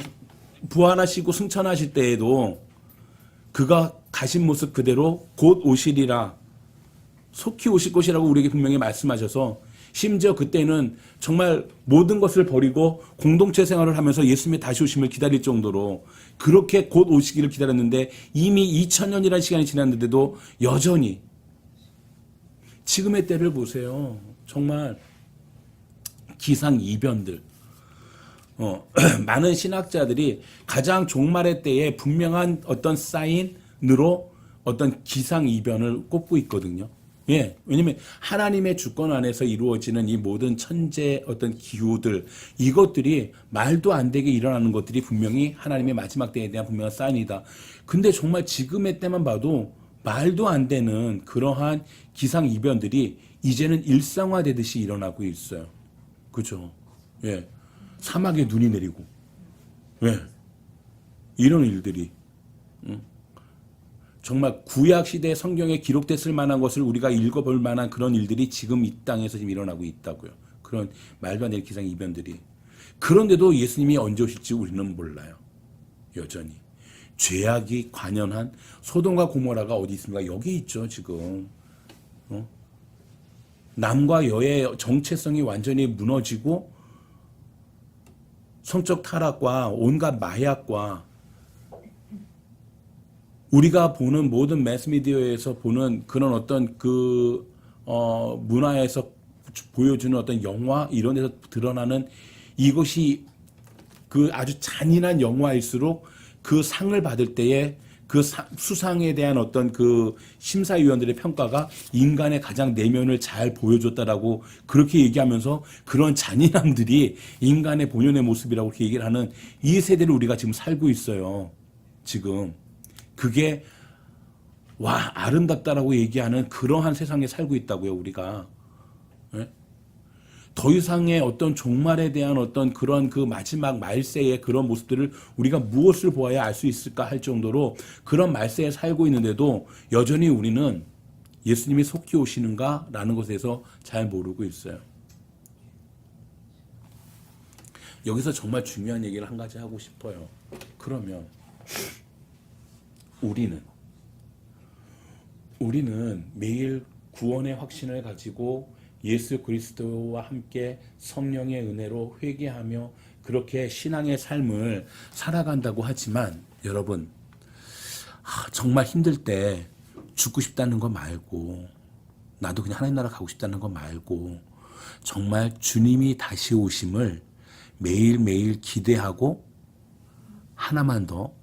[SPEAKER 1] 부활하시고 승천하실 때에도 그가 가신 모습 그대로 곧 오시리라, 속히 오실 것이라고 우리에게 분명히 말씀하셔서, 심지어 그때는 정말 모든 것을 버리고 공동체 생활을 하면서 예수님의 다시 오심을 기다릴 정도로 그렇게 곧 오시기를 기다렸는데 이미 2000년이라는 시간이 지났는데도 여전히 지금의 때를 보세요. 정말 기상이변들. 많은 신학자들이 가장 종말의 때에 분명한 어떤 사인으로 어떤 기상이변을 꼽고 있거든요. 왜냐면 하나님의 주권 안에서 이루어지는 이 모든 천재 어떤 기후들, 이것들이 말도 안 되게 일어나는 것들이 분명히 하나님의 마지막 때에 대한 분명한 사인이다. 근데 정말 지금의 때만 봐도 말도 안 되는 그러한 기상이변들이 이제는 일상화되듯이 일어나고 있어요. 그죠? 사막에 눈이 내리고, 이런 일들이, 정말 구약 시대 성경에 기록됐을 만한 것을 우리가 읽어볼 만한 그런 일들이 지금 이 땅에서 지금 일어나고 있다고요. 그런 말도 안 되는 기상 이변들이. 그런데도 예수님이 언제 오실지 우리는 몰라요. 여전히 죄악이 관연한 소돔과 고모라가 어디 있습니까? 여기 있죠 지금. 남과 여의 정체성이 완전히 무너지고 성적 타락과 온갖 마약과 우리가 보는 모든 매스미디어에서 보는 그런 어떤 문화에서 보여주는 어떤 영화 이런 데서 드러나는 이것이 그 아주 잔인한 영화일수록 그 상을 받을 때에 그 수상에 대한 어떤 그 심사위원들의 평가가 인간의 가장 내면을 잘 보여줬다라고 그렇게 얘기하면서 그런 잔인함들이 인간의 본연의 모습이라고 그렇게 얘기를 하는 이 세대를 우리가 지금 살고 있어요. 지금. 그게 아름답다라고 얘기하는 그러한 세상에 살고 있다고요, 우리가. 더 이상의 어떤 종말에 대한 어떤 그런 그 마지막 말세의 그런 모습들을 우리가 무엇을 보아야 알 수 있을까 할 정도로 그런 말세에 살고 있는데도 여전히 우리는 예수님이 속히 오시는가라는 것에서 잘 모르고 있어요. 여기서 정말 중요한 얘기를 한 가지 하고 싶어요. 그러면 우리는 매일 구원의 확신을 가지고 예수 그리스도와 함께 성령의 은혜로 회개하며 그렇게 신앙의 삶을 살아간다고 하지만 여러분, 정말 힘들 때 죽고 싶다는 거 말고, 나도 그냥 하나님 나라 가고 싶다는 거 말고, 정말 주님이 다시 오심을 매일매일 기대하고 하나만 더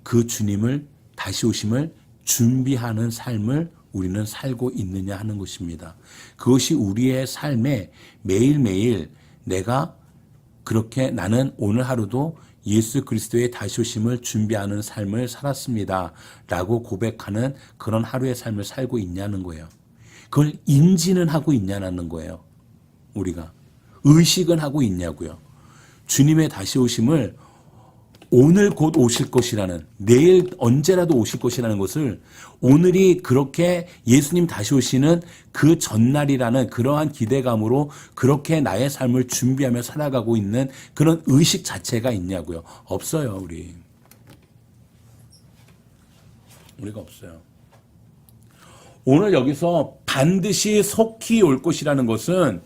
[SPEAKER 1] 그 주님을 다시 오심을 준비하는 삶을 우리는 살고 있느냐 하는 것입니다. 그것이 우리의 삶에 매일매일 내가 그렇게 나는 오늘 하루도 예수 그리스도의 다시 오심을 준비하는 삶을 살았습니다. 라고 고백하는 그런 하루의 삶을 살고 있냐는 거예요. 그걸 인지는 하고 있냐는 거예요. 우리가. 의식은 하고 있냐고요. 주님의 다시 오심을 오늘 곧 오실 것이라는, 내일 언제라도 오실 것이라는 것을 오늘이 그렇게 예수님 다시 오시는 그 전날이라는 그러한 기대감으로 그렇게 나의 삶을 준비하며 살아가고 있는 그런 의식 자체가 있냐고요. 없어요, 우리가 없어요. 오늘 여기서 반드시 속히 올 것이라는 것은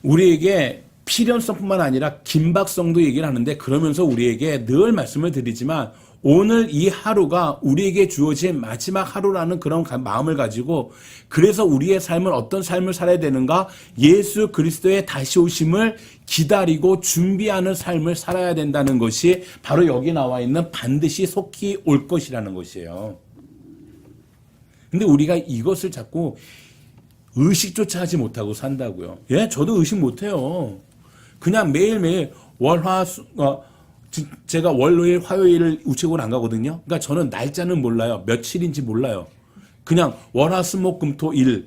[SPEAKER 1] 우리에게 필연성뿐만 아니라 긴박성도 얘기를 하는데, 그러면서 우리에게 늘 말씀을 드리지만 오늘 이 하루가 우리에게 주어진 마지막 하루라는 그런 마음을 가지고, 그래서 우리의 삶은 어떤 삶을 살아야 되는가? 예수 그리스도의 다시 오심을 기다리고 준비하는 삶을 살아야 된다는 것이 바로 여기 나와 있는 반드시 속히 올 것이라는 것이에요. 근데 우리가 이것을 자꾸 의식조차 하지 못하고 산다고요. 예, 저도 의식 못해요. 그냥 매일매일 제가 월요일, 화요일을 우체국을 안 가거든요. 그러니까 저는 날짜는 몰라요. 며칠인지 몰라요. 그냥 월화수목금토일이에요.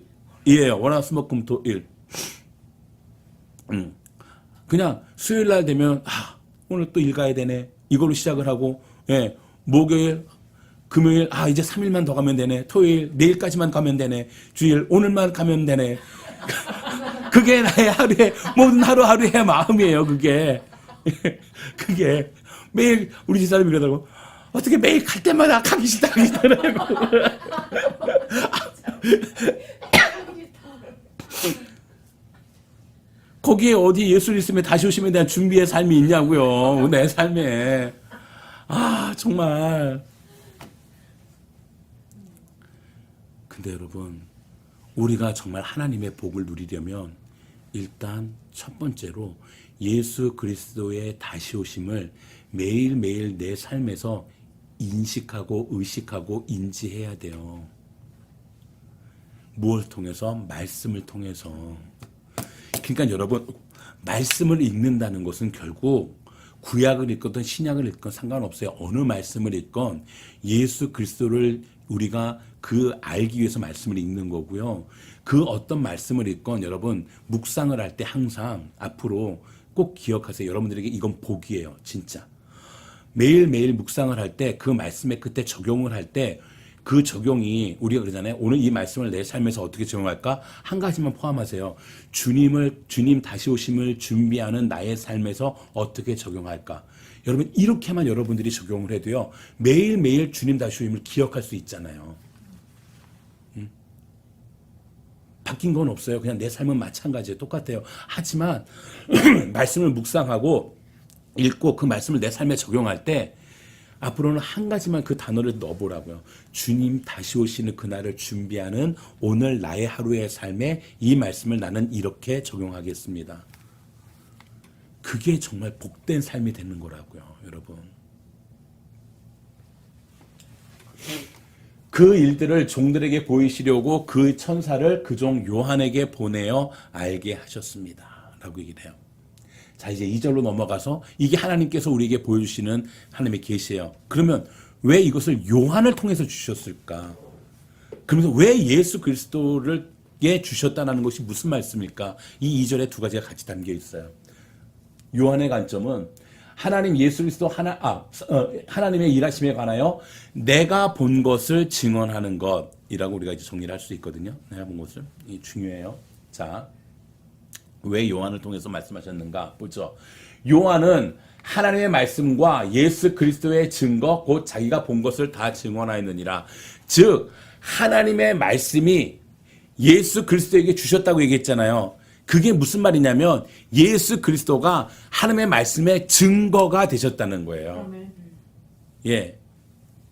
[SPEAKER 1] 월화수목금토일. 그냥 수요일 날 되면 오늘 또 일 가야 되네. 이걸로 시작을 하고, 예, 목요일, 금요일, 이제 3일만 더 가면 되네. 토요일, 내일까지만 가면 되네. 주일, 오늘만 가면 되네. 그게 나의 하루의, 모든 하루하루의 마음이에요, 그게. 그게. 매일, 우리 집사람이 이러더라고. 어떻게 매일 갈 때마다 가기 싫다. 거기에 어디 예수 있으면 다시 오심에 대한 준비의 삶이 있냐고요. 내 삶에. 정말. 근데 여러분, 우리가 정말 하나님의 복을 누리려면 일단 첫 번째로 예수 그리스도의 다시 오심을 매일매일 내 삶에서 인식하고 의식하고 인지해야 돼요. 무엇을 통해서? 말씀을 통해서. 그러니까 여러분, 말씀을 읽는다는 것은 결국 구약을 읽건 신약을 읽건 상관없어요. 어느 말씀을 읽건 예수 그리스도를 우리가 알기 위해서 말씀을 읽는 거고요. 그 어떤 말씀을 읽건 여러분 묵상을 할 때 항상 앞으로 꼭 기억하세요. 여러분들에게 이건 복이에요. 진짜. 매일매일 묵상을 할 때 그 말씀의 끝에 적용을 할 때 그 적용이 우리가 그러잖아요. 오늘 이 말씀을 내 삶에서 어떻게 적용할까? 한 가지만 포함하세요. 주님 다시 오심을 준비하는 나의 삶에서 어떻게 적용할까? 여러분 이렇게만 여러분들이 적용을 해도요. 매일매일 주님 다시 오심을 기억할 수 있잖아요. 바뀐 건 없어요. 그냥 내 삶은 마찬가지예요. 똑같아요. 하지만 말씀을 묵상하고 읽고 그 말씀을 내 삶에 적용할 때 앞으로는 한 가지만 그 단어를 넣어보라고요. 주님 다시 오시는 그날을 준비하는 오늘 나의 하루의 삶에 이 말씀을 나는 이렇게 적용하겠습니다. 그게 정말 복된 삶이 되는 거라고요. 여러분. 그 일들을 종들에게 보이시려고 그 천사를 그 종 요한에게 보내어 알게 하셨습니다. 라고 얘기를 해요. 자, 이제 2절로 넘어가서 이게 하나님께서 우리에게 보여주시는 하나님의 계시예요. 그러면 왜 이것을 요한을 통해서 주셨을까? 그러면서 왜 예수 그리스도를게 주셨다는 것이 무슨 말씀일까? 이 2절에 두 가지가 같이 담겨 있어요. 요한의 관점은 하나님 예수 그리스도 하나님의 일하심에 관하여 내가 본 것을 증언하는 것이라고 우리가 이제 정리를 할 수 있거든요. 내가 본 것을. 이 중요해요. 자, 왜 요한을 통해서 말씀하셨는가 보죠. 요한은 하나님의 말씀과 예수 그리스도의 증거 곧 자기가 본 것을 다 증언하였느니라. 즉 하나님의 말씀이 예수 그리스도에게 주셨다고 얘기했잖아요. 그게 무슨 말이냐면 예수 그리스도가 하나님의 말씀의 증거가 되셨다는 거예요. 예.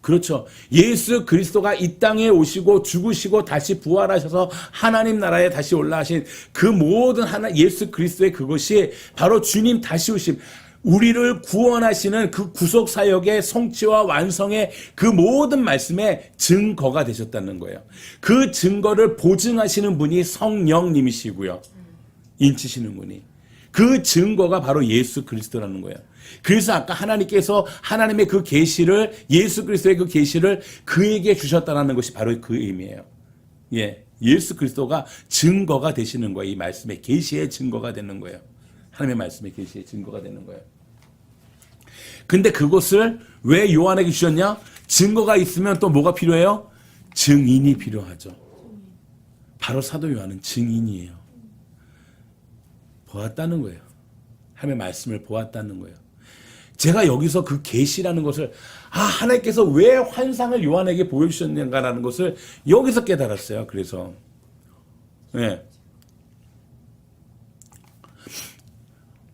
[SPEAKER 1] 그렇죠. 예수 그리스도가 이 땅에 오시고 죽으시고 다시 부활하셔서 하나님 나라에 다시 올라가신 그 모든 예수 그리스도의 그것이 바로 주님 다시 오심, 우리를 구원하시는 그 구속 사역의 성취와 완성의 그 모든 말씀의 증거가 되셨다는 거예요. 그 증거를 보증하시는 분이 성령님이시고요. 인치시는 분이. 그 증거가 바로 예수 그리스도라는 거예요. 그래서 아까 하나님께서 하나님의 그 계시를 예수 그리스도의 그 계시를 그에게 주셨다라는 것이 바로 그 의미예요. 예, 예수 그리스도가 증거가 되시는 거예요. 이 말씀의 계시의 증거가 되는 거예요. 하나님의 말씀의 계시의 증거가 되는 거예요. 근데 그것을 왜 요한에게 주셨냐? 증거가 있으면 또 뭐가 필요해요? 증인이 필요하죠. 바로 사도 요한은 증인이에요. 보았다는 거예요. 하나님의 말씀을 보았다는 거예요. 제가 여기서 그 계시라는 것을 하나님께서 왜 환상을 요한에게 보여주셨는가라는 것을 여기서 깨달았어요. 그래서 예.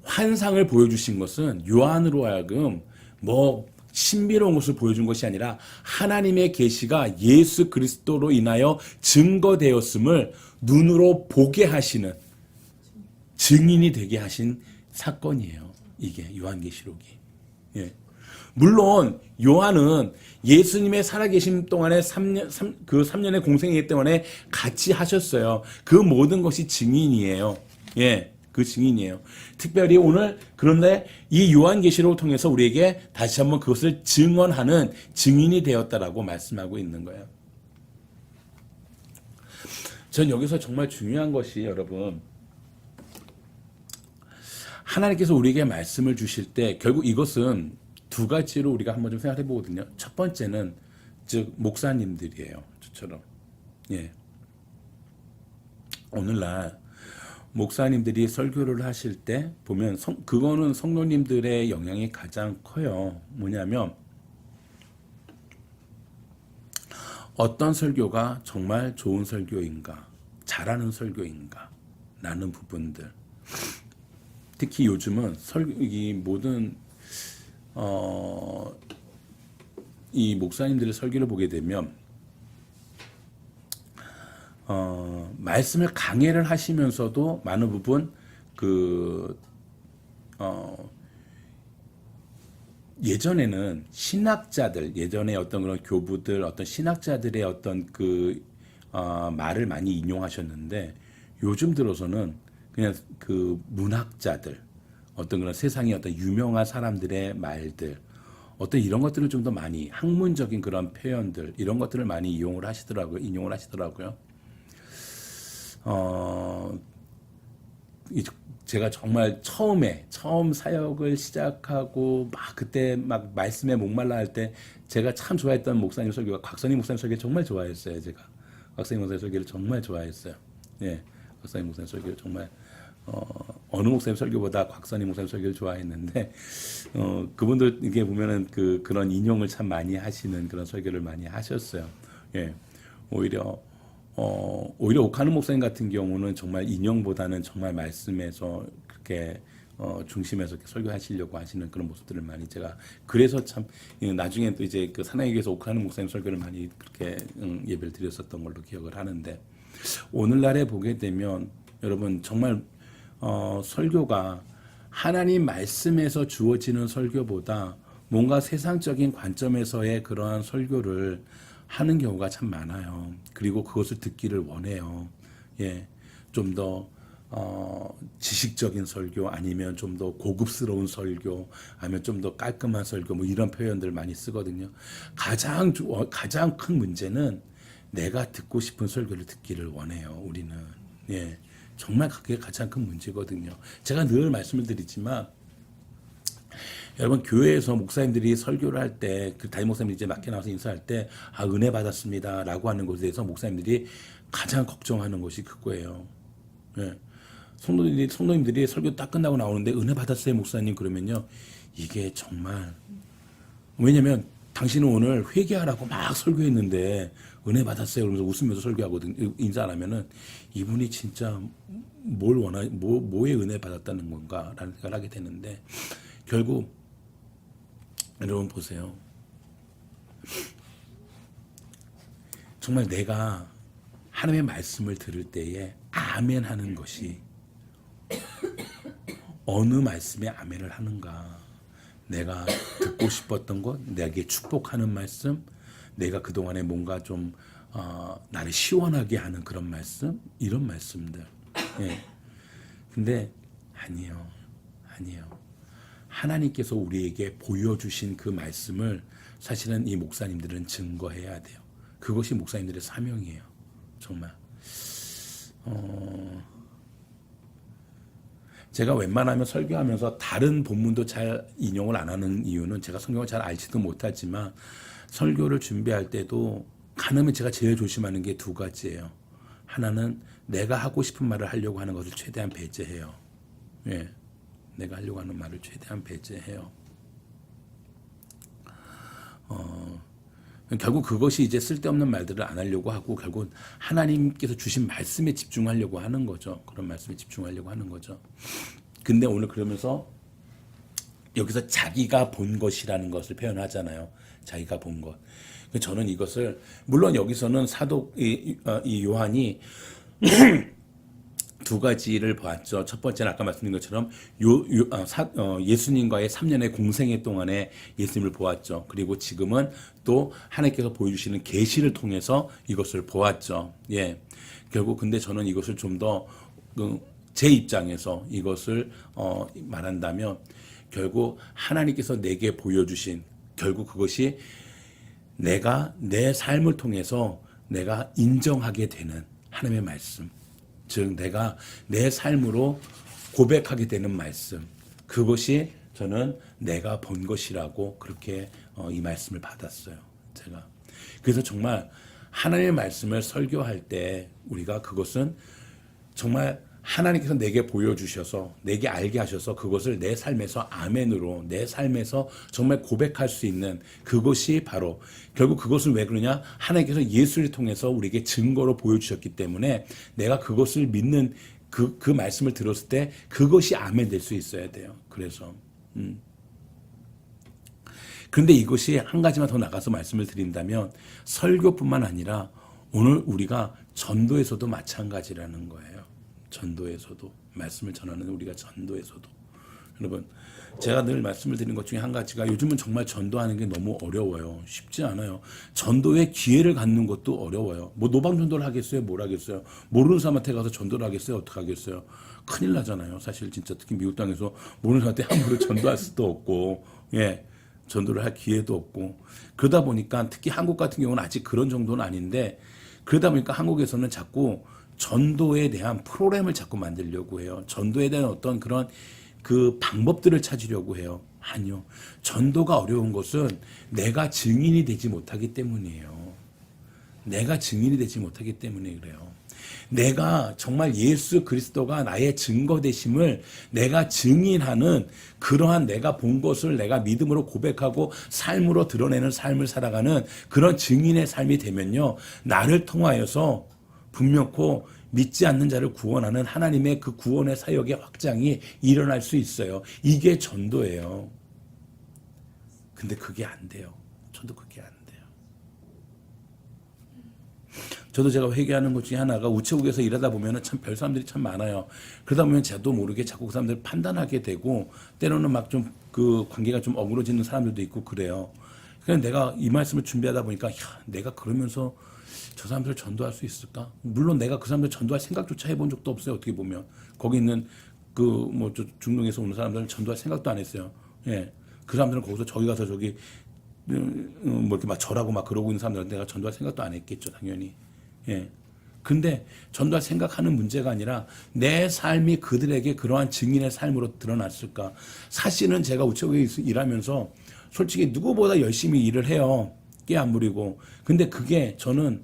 [SPEAKER 1] 환상을 보여주신 것은 요한으로 하여금 뭐 신비로운 것을 보여준 것이 아니라 하나님의 계시가 예수 그리스도로 인하여 증거되었음을 눈으로 보게 하시는 증인이 되게 하신 사건이에요. 이게 요한계시록이. 예. 물론 요한은 예수님의 살아계신 동안에 3년의 공생이기 때문에 같이 하셨어요. 그 모든 것이 증인이에요. 예. 그 증인이에요. 특별히 오늘 그런데 이 요한계시록을 통해서 우리에게 다시 한번 그것을 증언하는 증인이 되었다라고 말씀하고 있는 거예요. 전 여기서 정말 중요한 것이 여러분 하나님께서 우리에게 말씀을 주실 때 결국 이것은 두 가지로 우리가 한번 좀 생각해 보거든요. 첫 번째는 즉 목사님들이에요. 저처럼. 예. 오늘날 목사님들이 설교를 하실 때 보면 그거는 성도님들의 영향이 가장 커요. 뭐냐면 어떤 설교가 정말 좋은 설교인가, 잘하는 설교인가, 라는 부분들. 특히 요즘은 이 모든 이 목사님들의 설교를 보게 되면 말씀을 강해를 하시면서도 많은 부분 예전에는 신학자들, 예전에 어떤 그런 교부들, 어떤 신학자들의 어떤 말을 많이 인용하셨는데 요즘 들어서는 그냥 그 문학자들, 어떤 그런 세상의 어떤 유명한 사람들의 말들, 어떤 이런 것들을 좀 더 많이 학문적인 그런 표현들, 이런 것들을 많이 인용을 하시더라고요. 제가 정말 처음 사역을 시작하고 그때 말씀에 목말라 할 때 제가 참 좋아했던 목사님 설교가 곽선희 목사님 설교 정말 좋아했어요. 제가 곽선희 목사님 설교를 정말 좋아했어요. 예, 곽선희 목사님 설교를 정말 어느 목사님 설교보다 곽선희 목사님 설교를 좋아했는데 그분들 이게 보면은 그런 인용을 참 많이 하시는 그런 설교를 많이 하셨어요. 예, 오히려 오카는 목사님 같은 경우는 정말 인용보다는 정말 말씀에서 그렇게 중심에서 이렇게 설교하시려고 하시는 그런 모습들을 많이 제가 그래서 참 나중에 또 이제 그 사나이에 교회에서 오카는 목사님 설교를 많이 그렇게 예배를 드렸었던 걸로 기억을 하는데 오늘날에 보게 되면 여러분 정말 설교가 하나님 말씀에서 주어지는 설교보다 뭔가 세상적인 관점에서의 그러한 설교를 하는 경우가 참 많아요. 그리고 그것을 듣기를 원해요. 예, 좀 더 지식적인 설교 아니면 좀 더 고급스러운 설교 아니면 좀 더 깔끔한 설교 뭐 이런 표현들 많이 쓰거든요. 가장 큰 문제는 내가 듣고 싶은 설교를 듣기를 원해요. 우리는. 예, 정말 그게 가장 큰 문제거든요. 제가 늘 말씀을 드리지만 여러분 교회에서 목사님들이 설교를 할 때 그 담임 목사님들이 이제 맡겨 나와서 인사할 때 은혜 받았습니다라고 하는 것에 대해서 목사님들이 가장 걱정하는 것이 그거예요. 예. 성도님들이 설교 딱 끝나고 나오는데 은혜 받았어요 목사님 그러면요 이게 정말 왜냐면 당신은 오늘 회개하라고 막 설교했는데 은혜 받았어요 그러면서 웃으면서 설교하거든 인사 안 하면은 이분이 진짜 뭘 뭐에 은혜 받았다는 건가라는 생각을 하게 되는데 결국 여러분 보세요. 정말 내가 하나님의 말씀을 들을 때에 아멘 하는 것이 어느 말씀에 아멘을 하는가. 내가 듣고 싶었던 것, 내게 축복하는 말씀, 내가 그동안에 뭔가 좀 나를 시원하게 하는 그런 말씀, 이런 말씀들. 예. 근데 아니요. 아니요. 하나님께서 우리에게 보여주신 그 말씀을 사실은 이 목사님들은 증거해야 돼요. 그것이 목사님들의 사명이에요. 정말. 제가 웬만하면 설교하면서 다른 본문도 잘 인용을 안 하는 이유는 제가 성경을 잘 알지도 못하지만 설교를 준비할 때도 가능하면 제가 제일 조심하는 게 두 가지예요. 하나는 내가 하고 싶은 말을 하려고 하는 것을 최대한 배제해요. 예. 내가 하려고 하는 말을 최대한 배제해요. 결국 그것이 이제 쓸데없는 말들을 안 하려고 하고 결국 하나님께서 주신 말씀에 집중하려고 하는 거죠. 그런 말씀에 집중하려고 하는 거죠. 근데 오늘 그러면서 여기서 자기가 본 것이라는 것을 표현하잖아요. 자기가 본 것. 저는 이것을 물론 여기서는 사도 이 요한이 두 가지를 보았죠. 첫 번째는 아까 말씀드린 것처럼 예수님과의 3년의 공생애 동안에 예수님을 보았죠. 그리고 지금은 또 하나님께서 보여주시는 계시를 통해서 이것을 보았죠. 예. 결국 근데 저는 이것을 좀 더 제 입장에서 이것을 말한다면 결국 하나님께서 내게 보여주신 결국 그것이 내가 내 삶을 통해서 내가 인정하게 되는 하나님의 말씀. 즉 내가 내 삶으로 고백하게 되는 말씀. 그것이 저는 내가 본 것이라고 그렇게 이 말씀을 받았어요. 제가. 그래서 정말 하나님의 말씀을 설교할 때 우리가 그것은 정말 하나님께서 내게 보여주셔서 내게 알게 하셔서 그것을 내 삶에서 아멘으로 내 삶에서 정말 고백할 수 있는 그것이 바로 결국 그것을 왜 그러냐 하나님께서 예수를 통해서 우리에게 증거로 보여주셨기 때문에 내가 그것을 믿는 그 말씀을 들었을 때 그것이 아멘 될 수 있어야 돼요. 그래서 그런데 이것이 한 가지만 더 나가서 말씀을 드린다면 설교뿐만 아니라 오늘 우리가 전도에서도 마찬가지라는 거예요. 전도에서도 말씀을 전하는 우리가 전도에서도 여러분 제가 늘 말씀을 드리는 것 중에 한 가지가 요즘은 정말 전도하는 게 너무 어려워요. 쉽지 않아요. 전도의 기회를 갖는 것도 어려워요. 뭐 노방 전도를 하겠어요? 뭘 하겠어요? 모르는 사람한테 가서 전도를 하겠어요? 어떻게 하겠어요? 큰일 나잖아요. 사실 진짜 특히 미국 땅에서 모르는 사람한테 함부로 전도할 수도 없고 예. 전도를 할 기회도 없고 그러다 보니까 특히 한국 같은 경우는 아직 그런 정도는 아닌데 그러다 보니까 한국에서는 자꾸 전도에 대한 프로그램을 자꾸 만들려고 해요. 전도에 대한 어떤 그런 그 방법들을 찾으려고 해요. 아니요. 전도가 어려운 것은 내가 증인이 되지 못하기 때문이에요. 내가 증인이 되지 못하기 때문에 그래요. 내가 정말 예수 그리스도가 나의 증거 되심을 내가 증인하는 그러한 내가 본 것을 내가 믿음으로 고백하고 삶으로 드러내는 삶을 살아가는 그런 증인의 삶이 되면요. 나를 통하여서 분명코 믿지 않는 자를 구원하는 하나님의 그 구원의 사역의 확장이 일어날 수 있어요. 이게 전도예요. 근데 그게 안 돼요. 저도 그게 안 돼요. 저도 제가 회개하는 것 중에 하나가 우체국에서 일하다 보면 참 별 사람들이 참 많아요. 그러다 보면 저도 모르게 자꾸 그 사람들을 판단하게 되고 때로는 막 좀 그 관계가 좀 어그러지는 사람들도 있고 그래요. 그래서 내가 이 말씀을 준비하다 보니까 야, 내가 그러면서 저 사람들을 전도할 수 있을까? 물론 내가 그 사람들 전도할 생각조차 해본 적도 없어요. 어떻게 보면 거기 있는 그 뭐 중동에서 오는 사람들은 전도할 생각도 안 했어요. 예, 그 사람들은 거기서 저기 가서 저기 뭐 이렇게 막 절하고 막 그러고 있는 사람들한테 내가 전도할 생각도 안 했겠죠, 당연히. 예. 근데 전도할 생각하는 문제가 아니라 내 삶이 그들에게 그러한 증인의 삶으로 드러났을까? 사실은 제가 우체국에 일하면서 솔직히 누구보다 열심히 일을 해요. 깨 안 부리고. 근데 그게 저는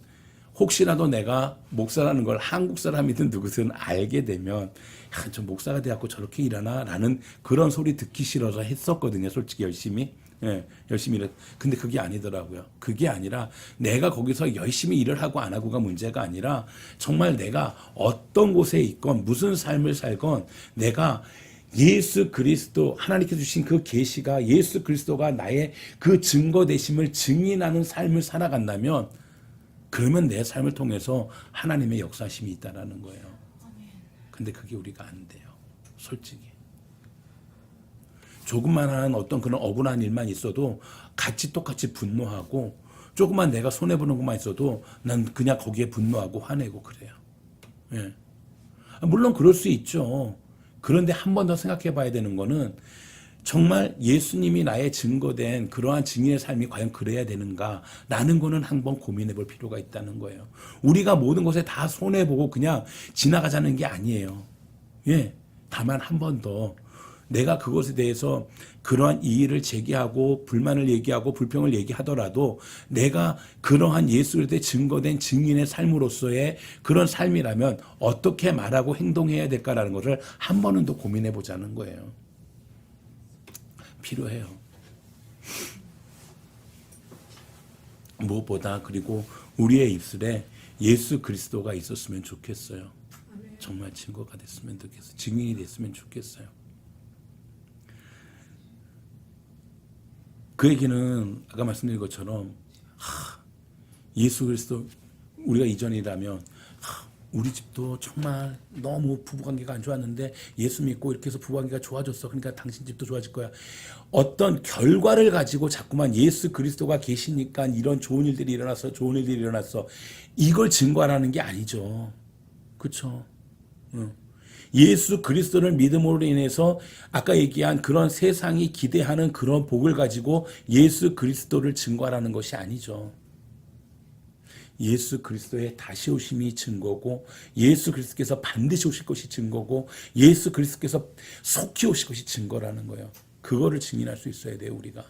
[SPEAKER 1] 혹시라도 내가 목사라는 걸 한국 사람이든 누구든 알게 되면 야, 저 목사가 돼갖고 저렇게 일하나? 라는 그런 소리 듣기 싫어서 했었거든요. 솔직히 열심히. 예, 열심히 일했. 근데 그게 아니더라고요. 그게 아니라 내가 거기서 열심히 일을 하고 안 하고가 문제가 아니라 정말 내가 어떤 곳에 있건 무슨 삶을 살건 내가 예수 그리스도 하나님께서 주신 그 계시가 예수 그리스도가 나의 그 증거 되심을 증인하는 삶을 살아간다면 그러면 내 삶을 통해서 하나님의 역사심이 있다라는 거예요. 근데 그게 우리가 안 돼요. 솔직히. 조금만한 어떤 그런 억울한 일만 있어도 같이 똑같이 분노하고 조금만 내가 손해보는 것만 있어도 난 그냥 거기에 분노하고 화내고 그래요. 예. 물론 그럴 수 있죠. 그런데 한 번 더 생각해 봐야 되는 거는 정말 예수님이 나의 증거된 그러한 증인의 삶이 과연 그래야 되는가라는 거는 한번 고민해 볼 필요가 있다는 거예요. 우리가 모든 것에 다 손해보고 그냥 지나가자는 게 아니에요. 예. 다만 한 번 더 내가 그것에 대해서 그러한 이의를 제기하고 불만을 얘기하고 불평을 얘기하더라도 내가 그러한 예수에 대해 증거된 증인의 삶으로서의 그런 삶이라면 어떻게 말하고 행동해야 될까라는 것을 한 번은 더 고민해 보자는 거예요. 필요해요. 무엇보다 그리고 우리의 입술에 예수 그리스도가 있었으면 좋겠어요. 정말 증거가 됐으면 좋겠어요. 증인이 됐으면 좋겠어요. 그 얘기는 아까 말씀드린 것처럼 예수 그리스도 우리가 이전이라면 우리 집도 정말 너무 부부관계가 안 좋았는데 예수 믿고 이렇게 해서 부부관계가 좋아졌어. 그러니까 당신 집도 좋아질 거야. 어떤 결과를 가지고 자꾸만 예수 그리스도가 계시니까 이런 좋은 일들이 일어났어. 좋은 일들이 일어났어. 이걸 증거하라는 게 아니죠. 그렇죠? 예수 그리스도를 믿음으로 인해서 아까 얘기한 그런 세상이 기대하는 그런 복을 가지고 예수 그리스도를 증거하라는 것이 아니죠. 예수 그리스도의 다시 오심이 증거고 예수 그리스도께서 반드시 오실 것이 증거고 예수 그리스도께서 속히 오실 것이 증거라는 거예요. 그거를 증인할 수 있어야 돼요, 우리가.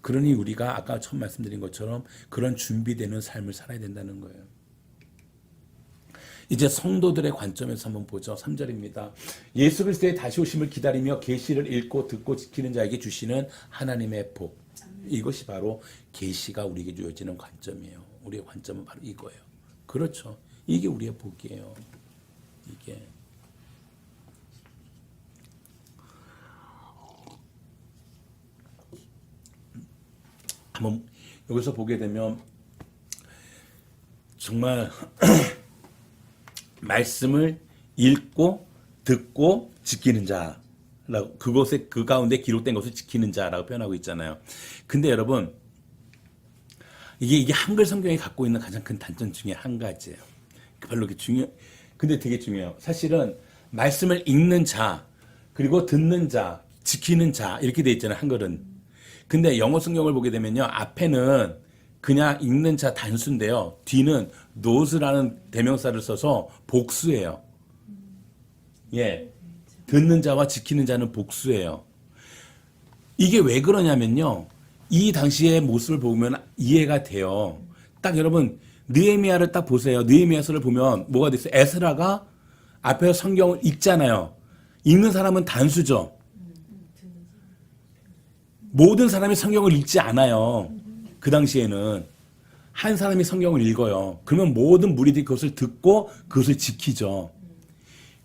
[SPEAKER 1] 그러니 우리가 아까 처음 말씀드린 것처럼 그런 준비되는 삶을 살아야 된다는 거예요. 이제 성도들의 관점에서 한번 보죠. 3절입니다. 예수 그리스도의 다시 오심을 기다리며 계시를 읽고 듣고 지키는 자에게 주시는 하나님의 복. 이것이 바로 계시가 우리에게 주어지는 관점이에요. 우리의 관점은 바로 이거예요. 그렇죠. 이게 우리의 복이에요. 이게. 한번 여기서 보게 되면 정말 말씀을 읽고 듣고 지키는 자라고 그것에 그 가운데 기록된 것을 지키는 자라고 표현하고 있잖아요. 근데 여러분 이게 한글 성경이 갖고 있는 가장 큰 단점 중에 한 가지예요. 별로 근데 되게 중요해요. 사실은 말씀을 읽는 자 그리고 듣는 자 지키는 자 이렇게 돼 있잖아요. 한글은. 근데 영어 성경을 보게 되면요 앞에는 그냥 읽는 자 단수인데요. 뒤는 nose라는 대명사를 써서 복수예요. 예. 듣는 자와 지키는 자는 복수예요. 이게 왜 그러냐면요. 이 당시의 모습을 보면 이해가 돼요. 딱 여러분 느헤미야를 딱 보세요. 느헤미야서를 보면 뭐가 됐어요? 에스라가 앞에서 성경을 읽잖아요. 읽는 사람은 단수죠. 모든 사람이 성경을 읽지 않아요. 그 당시에는 한 사람이 성경을 읽어요. 그러면 모든 무리들이 그것을 듣고 그것을 지키죠.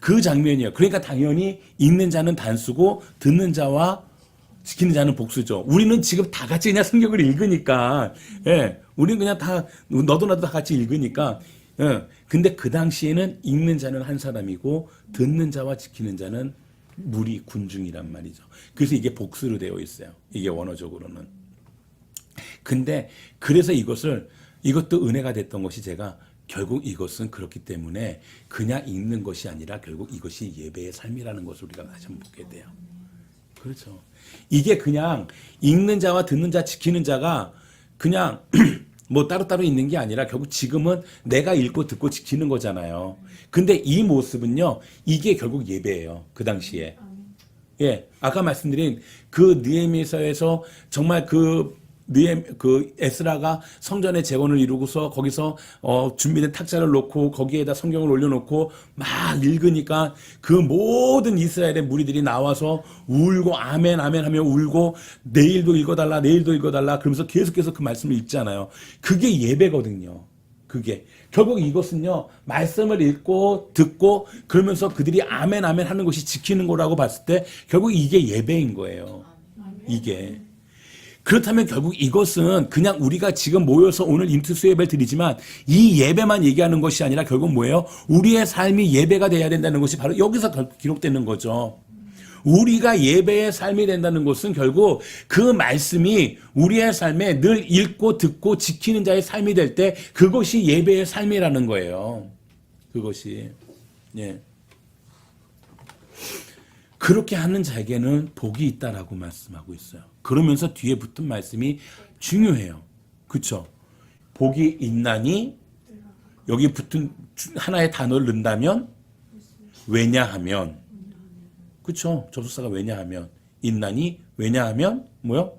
[SPEAKER 1] 그 장면이에요. 그러니까 당연히 읽는 자는 단수고 듣는 자와 지키는 자는 복수죠. 우리는 지금 다 같이 그냥 성경을 읽으니까, 예, 우리는 그냥 다 너도 나도 다 같이 읽으니까, 예. 근데 그 당시에는 읽는 자는 한 사람이고 듣는 자와 지키는 자는 무리 군중이란 말이죠. 그래서 이게 복수로 되어 있어요. 이게 원어적으로는. 근데 그래서 이것도 은혜가 됐던 것이 제가 결국 이것은 그렇기 때문에 그냥 읽는 것이 아니라 결국 이것이 예배의 삶이라는 것을 우리가 다시 한번 보게 돼요. 그렇죠. 이게 그냥 읽는 자와 듣는 자, 지키는 자가 그냥 뭐 따로따로 있는 게 아니라 결국 지금은 내가 읽고 듣고 지키는 거잖아요. 근데 이 모습은요, 이게 결국 예배예요. 그 당시에. 예. 아까 말씀드린 그 느헤미야서에서 정말 그 에스라가 성전의 재건을 이루고서 거기서 준비된 탁자를 놓고 거기에다 성경을 올려놓고 막 읽으니까 그 모든 이스라엘의 무리들이 나와서 울고 아멘 아멘 하며 울고 내일도 읽어달라 내일도 읽어달라 그러면서 계속해서 그 말씀을 읽잖아요. 그게 예배거든요. 그게 결국 이것은요 말씀을 읽고 듣고 그러면서 그들이 아멘 아멘 하는 것이 지키는 거라고 봤을 때 결국 이게 예배인 거예요. 이게. 그렇다면 결국 이것은 그냥 우리가 지금 모여서 오늘 인투스 예배를 드리지만 이 예배만 얘기하는 것이 아니라 결국 뭐예요? 우리의 삶이 예배가 돼야 된다는 것이 바로 여기서 기록되는 거죠. 우리가 예배의 삶이 된다는 것은 결국 그 말씀이 우리의 삶에 늘 읽고 듣고 지키는 자의 삶이 될 때 그것이 예배의 삶이라는 거예요. 그것이. 예. 그렇게 하는 자에게는 복이 있다라고 말씀하고 있어요. 그러면서 뒤에 붙은 말씀이 중요해요. 그렇죠? 복이 있나니 여기 붙은 하나의 단어를 넣는다면 왜냐하면 그렇죠? 접속사가 왜냐하면 있나니 왜냐하면 뭐요?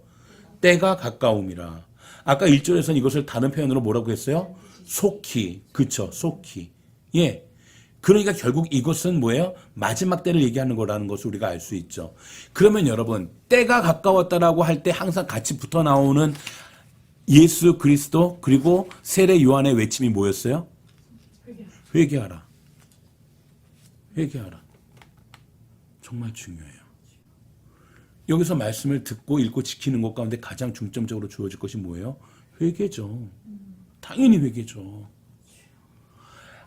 [SPEAKER 1] 때가 가까움이라. 아까 1절에서는 이것을 다른 표현으로 뭐라고 했어요? 속히. 그렇죠? 속히. 예. 그러니까 결국 이것은 뭐예요? 마지막 때를 얘기하는 거라는 것을 우리가 알 수 있죠. 그러면 여러분 때가 가까웠다라고 할 때 항상 같이 붙어 나오는 예수 그리스도 그리고 세례 요한의 외침이 뭐였어요? 회개하라. 회개하라. 정말 중요해요. 여기서 말씀을 듣고 읽고 지키는 것 가운데 가장 중점적으로 주어질 것이 뭐예요? 회개죠. 당연히 회개죠.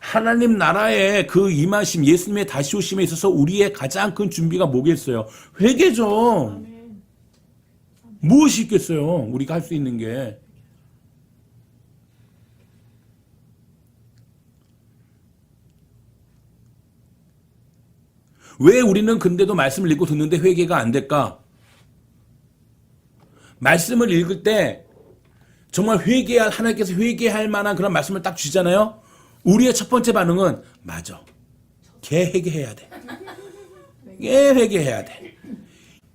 [SPEAKER 1] 하나님 나라의 그 임하심, 예수님의 다시 오심에 있어서 우리의 가장 큰 준비가 뭐겠어요? 회개죠. 무엇이 있겠어요? 우리가 할 수 있는 게. 왜 우리는 근데도 말씀을 읽고 듣는데 회개가 안 될까? 말씀을 읽을 때 정말 하나님께서 회개할 만한 그런 말씀을 딱 주잖아요. 우리의 첫 번째 반응은 맞아. 걔 회개해야 돼. 걔 회개해야 돼.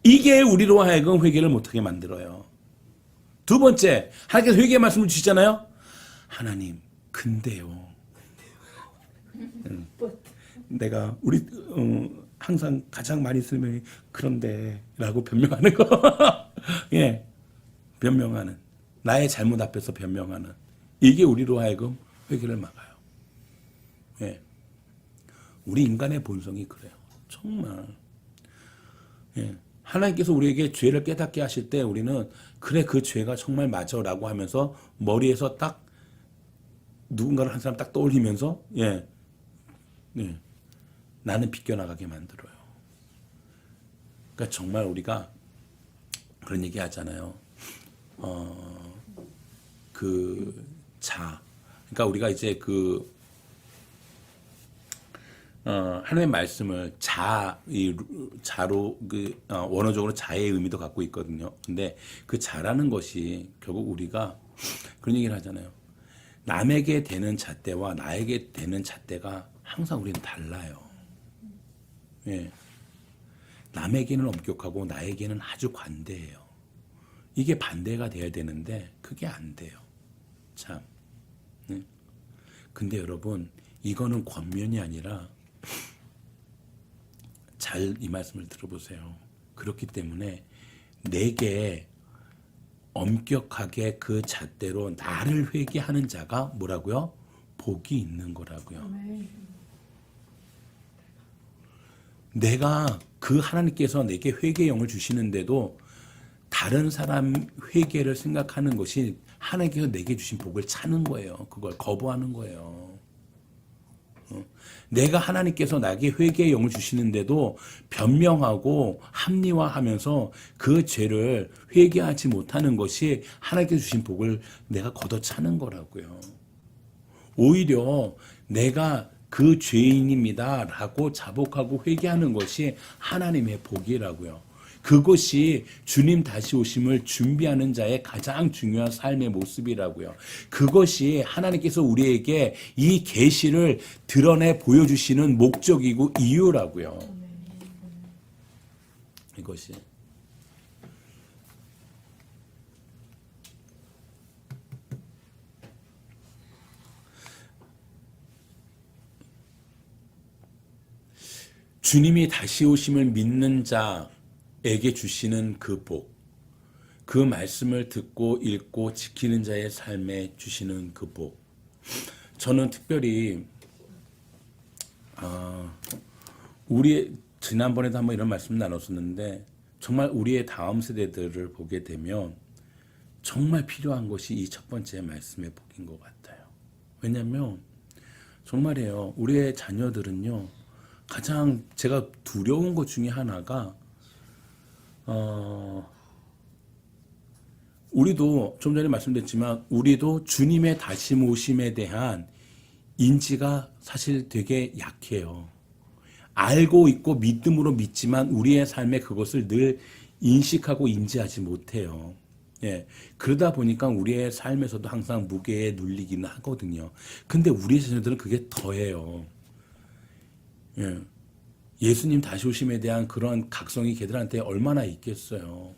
[SPEAKER 1] 이게 우리로 하여금 회개를 못하게 만들어요. 두 번째, 하나님께서 회개의 말씀을 주시잖아요. 하나님, 근데요. 내가 항상 가장 많이 쓰면 그런데라고 변명하는 거. 예. 변명하는. 나의 잘못 앞에서 변명하는. 이게 우리로 하여금 회개를 막아요. 예. 우리 인간의 본성이 그래요. 정말. 예. 하나님께서 우리에게 죄를 깨닫게 하실 때 우리는 그래 그 죄가 정말 맞아라고 하면서 머리에서 딱 누군가를 한 사람 딱 떠올리면서 예. 예. 나는 비껴나가게 만들어요. 그러니까 정말 우리가 그런 얘기 하잖아요. 그러니까 우리가 이제 하나님의 말씀을 자로 원어적으로 자의 의미도 갖고 있거든요. 근데 그 자라는 것이 결국 우리가 그런 얘기를 하잖아요. 남에게 되는 잣대와 나에게 되는 잣대가 항상 우리는 달라요. 예. 남에게는 엄격하고 나에게는 아주 관대해요. 이게 반대가 돼야 되는데 그게 안 돼요. 참. 네. 근데 여러분 이거는 권면이 아니라 잘 이 말씀을 들어보세요. 그렇기 때문에 내게 엄격하게 그 잣대로 나를 회개하는 자가 뭐라고요? 복이 있는 거라고요. 내가 그 하나님께서 내게 회개의 영을 주시는데도 다른 사람 회개를 생각하는 것이 하나님께서 내게 주신 복을 차는 거예요. 그걸 거부하는 거예요. 내가 하나님께서 나에게 회개의 영을 주시는데도 변명하고 합리화하면서 그 죄를 회개하지 못하는 것이 하나님께서 주신 복을 내가 걷어차는 거라고요. 오히려 내가 그 죄인입니다 라고 자복하고 회개하는 것이 하나님의 복이라고요. 그것이 주님 다시 오심을 준비하는 자의 가장 중요한 삶의 모습이라고요. 그것이 하나님께서 우리에게 이 계시를 드러내 보여주시는 목적이고 이유라고요. 이것이. 주님이 다시 오심을 믿는 자에게 주시는 그 복, 그 말씀을 듣고 읽고 지키는 자의 삶에 주시는 그 복. 저는 특별히 우리 지난번에도 한번 이런 말씀 나눴었는데 정말 우리의 다음 세대들을 보게 되면 정말 필요한 것이 이 첫 번째 말씀의 복인 것 같아요. 왜냐하면 정말이에요. 우리의 자녀들은요. 가장 제가 두려운 것 중에 하나가 우리도 좀 전에 말씀드렸지만 우리도 주님의 다시 오심에 대한 인지가 사실 되게 약해요. 알고 있고 믿음으로 믿지만 우리의 삶에 그것을 늘 인식하고 인지하지 못해요. 예. 그러다 보니까 우리의 삶에서도 항상 무게에 눌리기는 하거든요. 근데 우리 자녀들은 그게 더해요. 예. 예수님 다시 오심에 대한 그런 각성이 걔들한테 얼마나 있겠어요.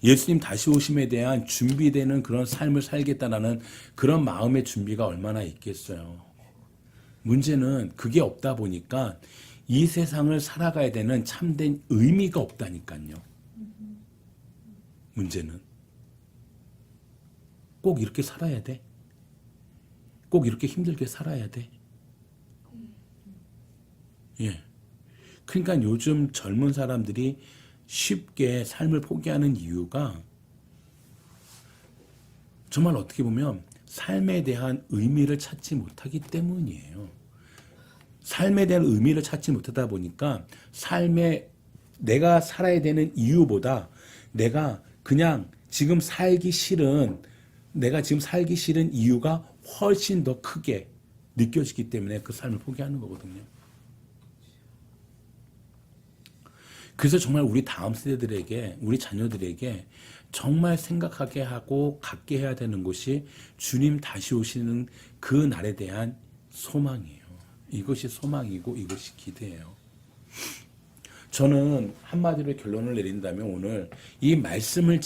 [SPEAKER 1] 예수님 다시 오심에 대한 준비되는 그런 삶을 살겠다라는 그런 마음의 준비가 얼마나 있겠어요. 문제는 그게 없다 보니까 이 세상을 살아가야 되는 참된 의미가 없다니까요. 문제는 꼭 이렇게 살아야 돼. 꼭 이렇게 힘들게 살아야 돼. 예. 그러니까 요즘 젊은 사람들이 쉽게 삶을 포기하는 이유가 정말 어떻게 보면 삶에 대한 의미를 찾지 못하기 때문이에요. 삶에 대한 의미를 찾지 못하다 보니까 삶에 내가 살아야 되는 이유보다 내가 그냥 지금 살기 싫은 내가 지금 살기 싫은 이유가 훨씬 더 크게 느껴지기 때문에 그 삶을 포기하는 거거든요. 그래서 정말 우리 다음 세대들에게, 우리 자녀들에게 정말 생각하게 하고 갖게 해야 되는 것이 주님 다시 오시는 그 날에 대한 소망이에요. 이것이 소망이고 이것이 기대예요. 저는 한마디로 결론을 내린다면 오늘 이 말씀을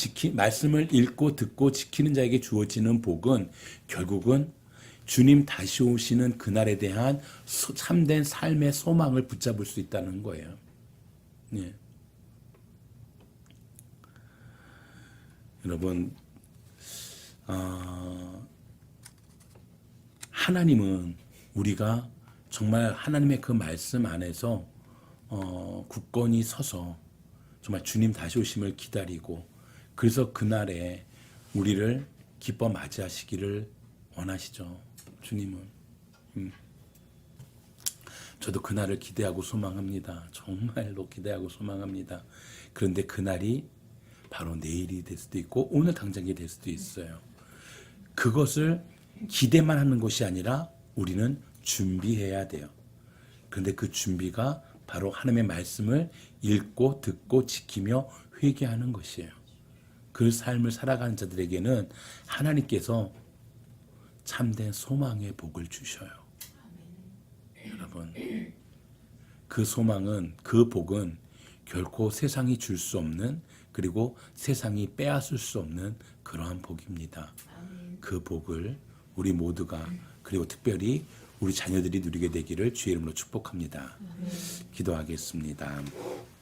[SPEAKER 1] 읽고 듣고 지키는 자에게 주어지는 복은 결국은 주님 다시 오시는 그날에 대한 참된 삶의 소망을 붙잡을 수 있다는 거예요. 예. 여러분, 하나님은 우리가 정말 하나님의 그 말씀 안에서 굳건히 서서 정말 주님 다시 오심을 기다리고 그래서 그날에 우리를 기뻐 맞이하시기를 원하시죠. 주님은. 저도 그날을 기대하고 소망합니다. 정말로 기대하고 소망합니다. 그런데 그날이 바로 내일이 될 수도 있고 오늘 당장이 될 수도 있어요. 그것을 기대만 하는 것이 아니라 우리는 준비해야 돼요. 그런데 그 준비가 바로 하나님의 말씀을 읽고 듣고 지키며 회개하는 것이에요. 그 삶을 살아가는 자들에게는 하나님께서 참된 소망의 복을 주셔요. 여러분, 그 소망은, 그 복은 결코 세상이 줄 수 없는 그리고 세상이 빼앗을 수 없는 그러한 복입니다. 그 복을 우리 모두가 그리고 특별히 우리 자녀들이 누리게 되기를 주의 이름으로 축복합니다. 기도하겠습니다.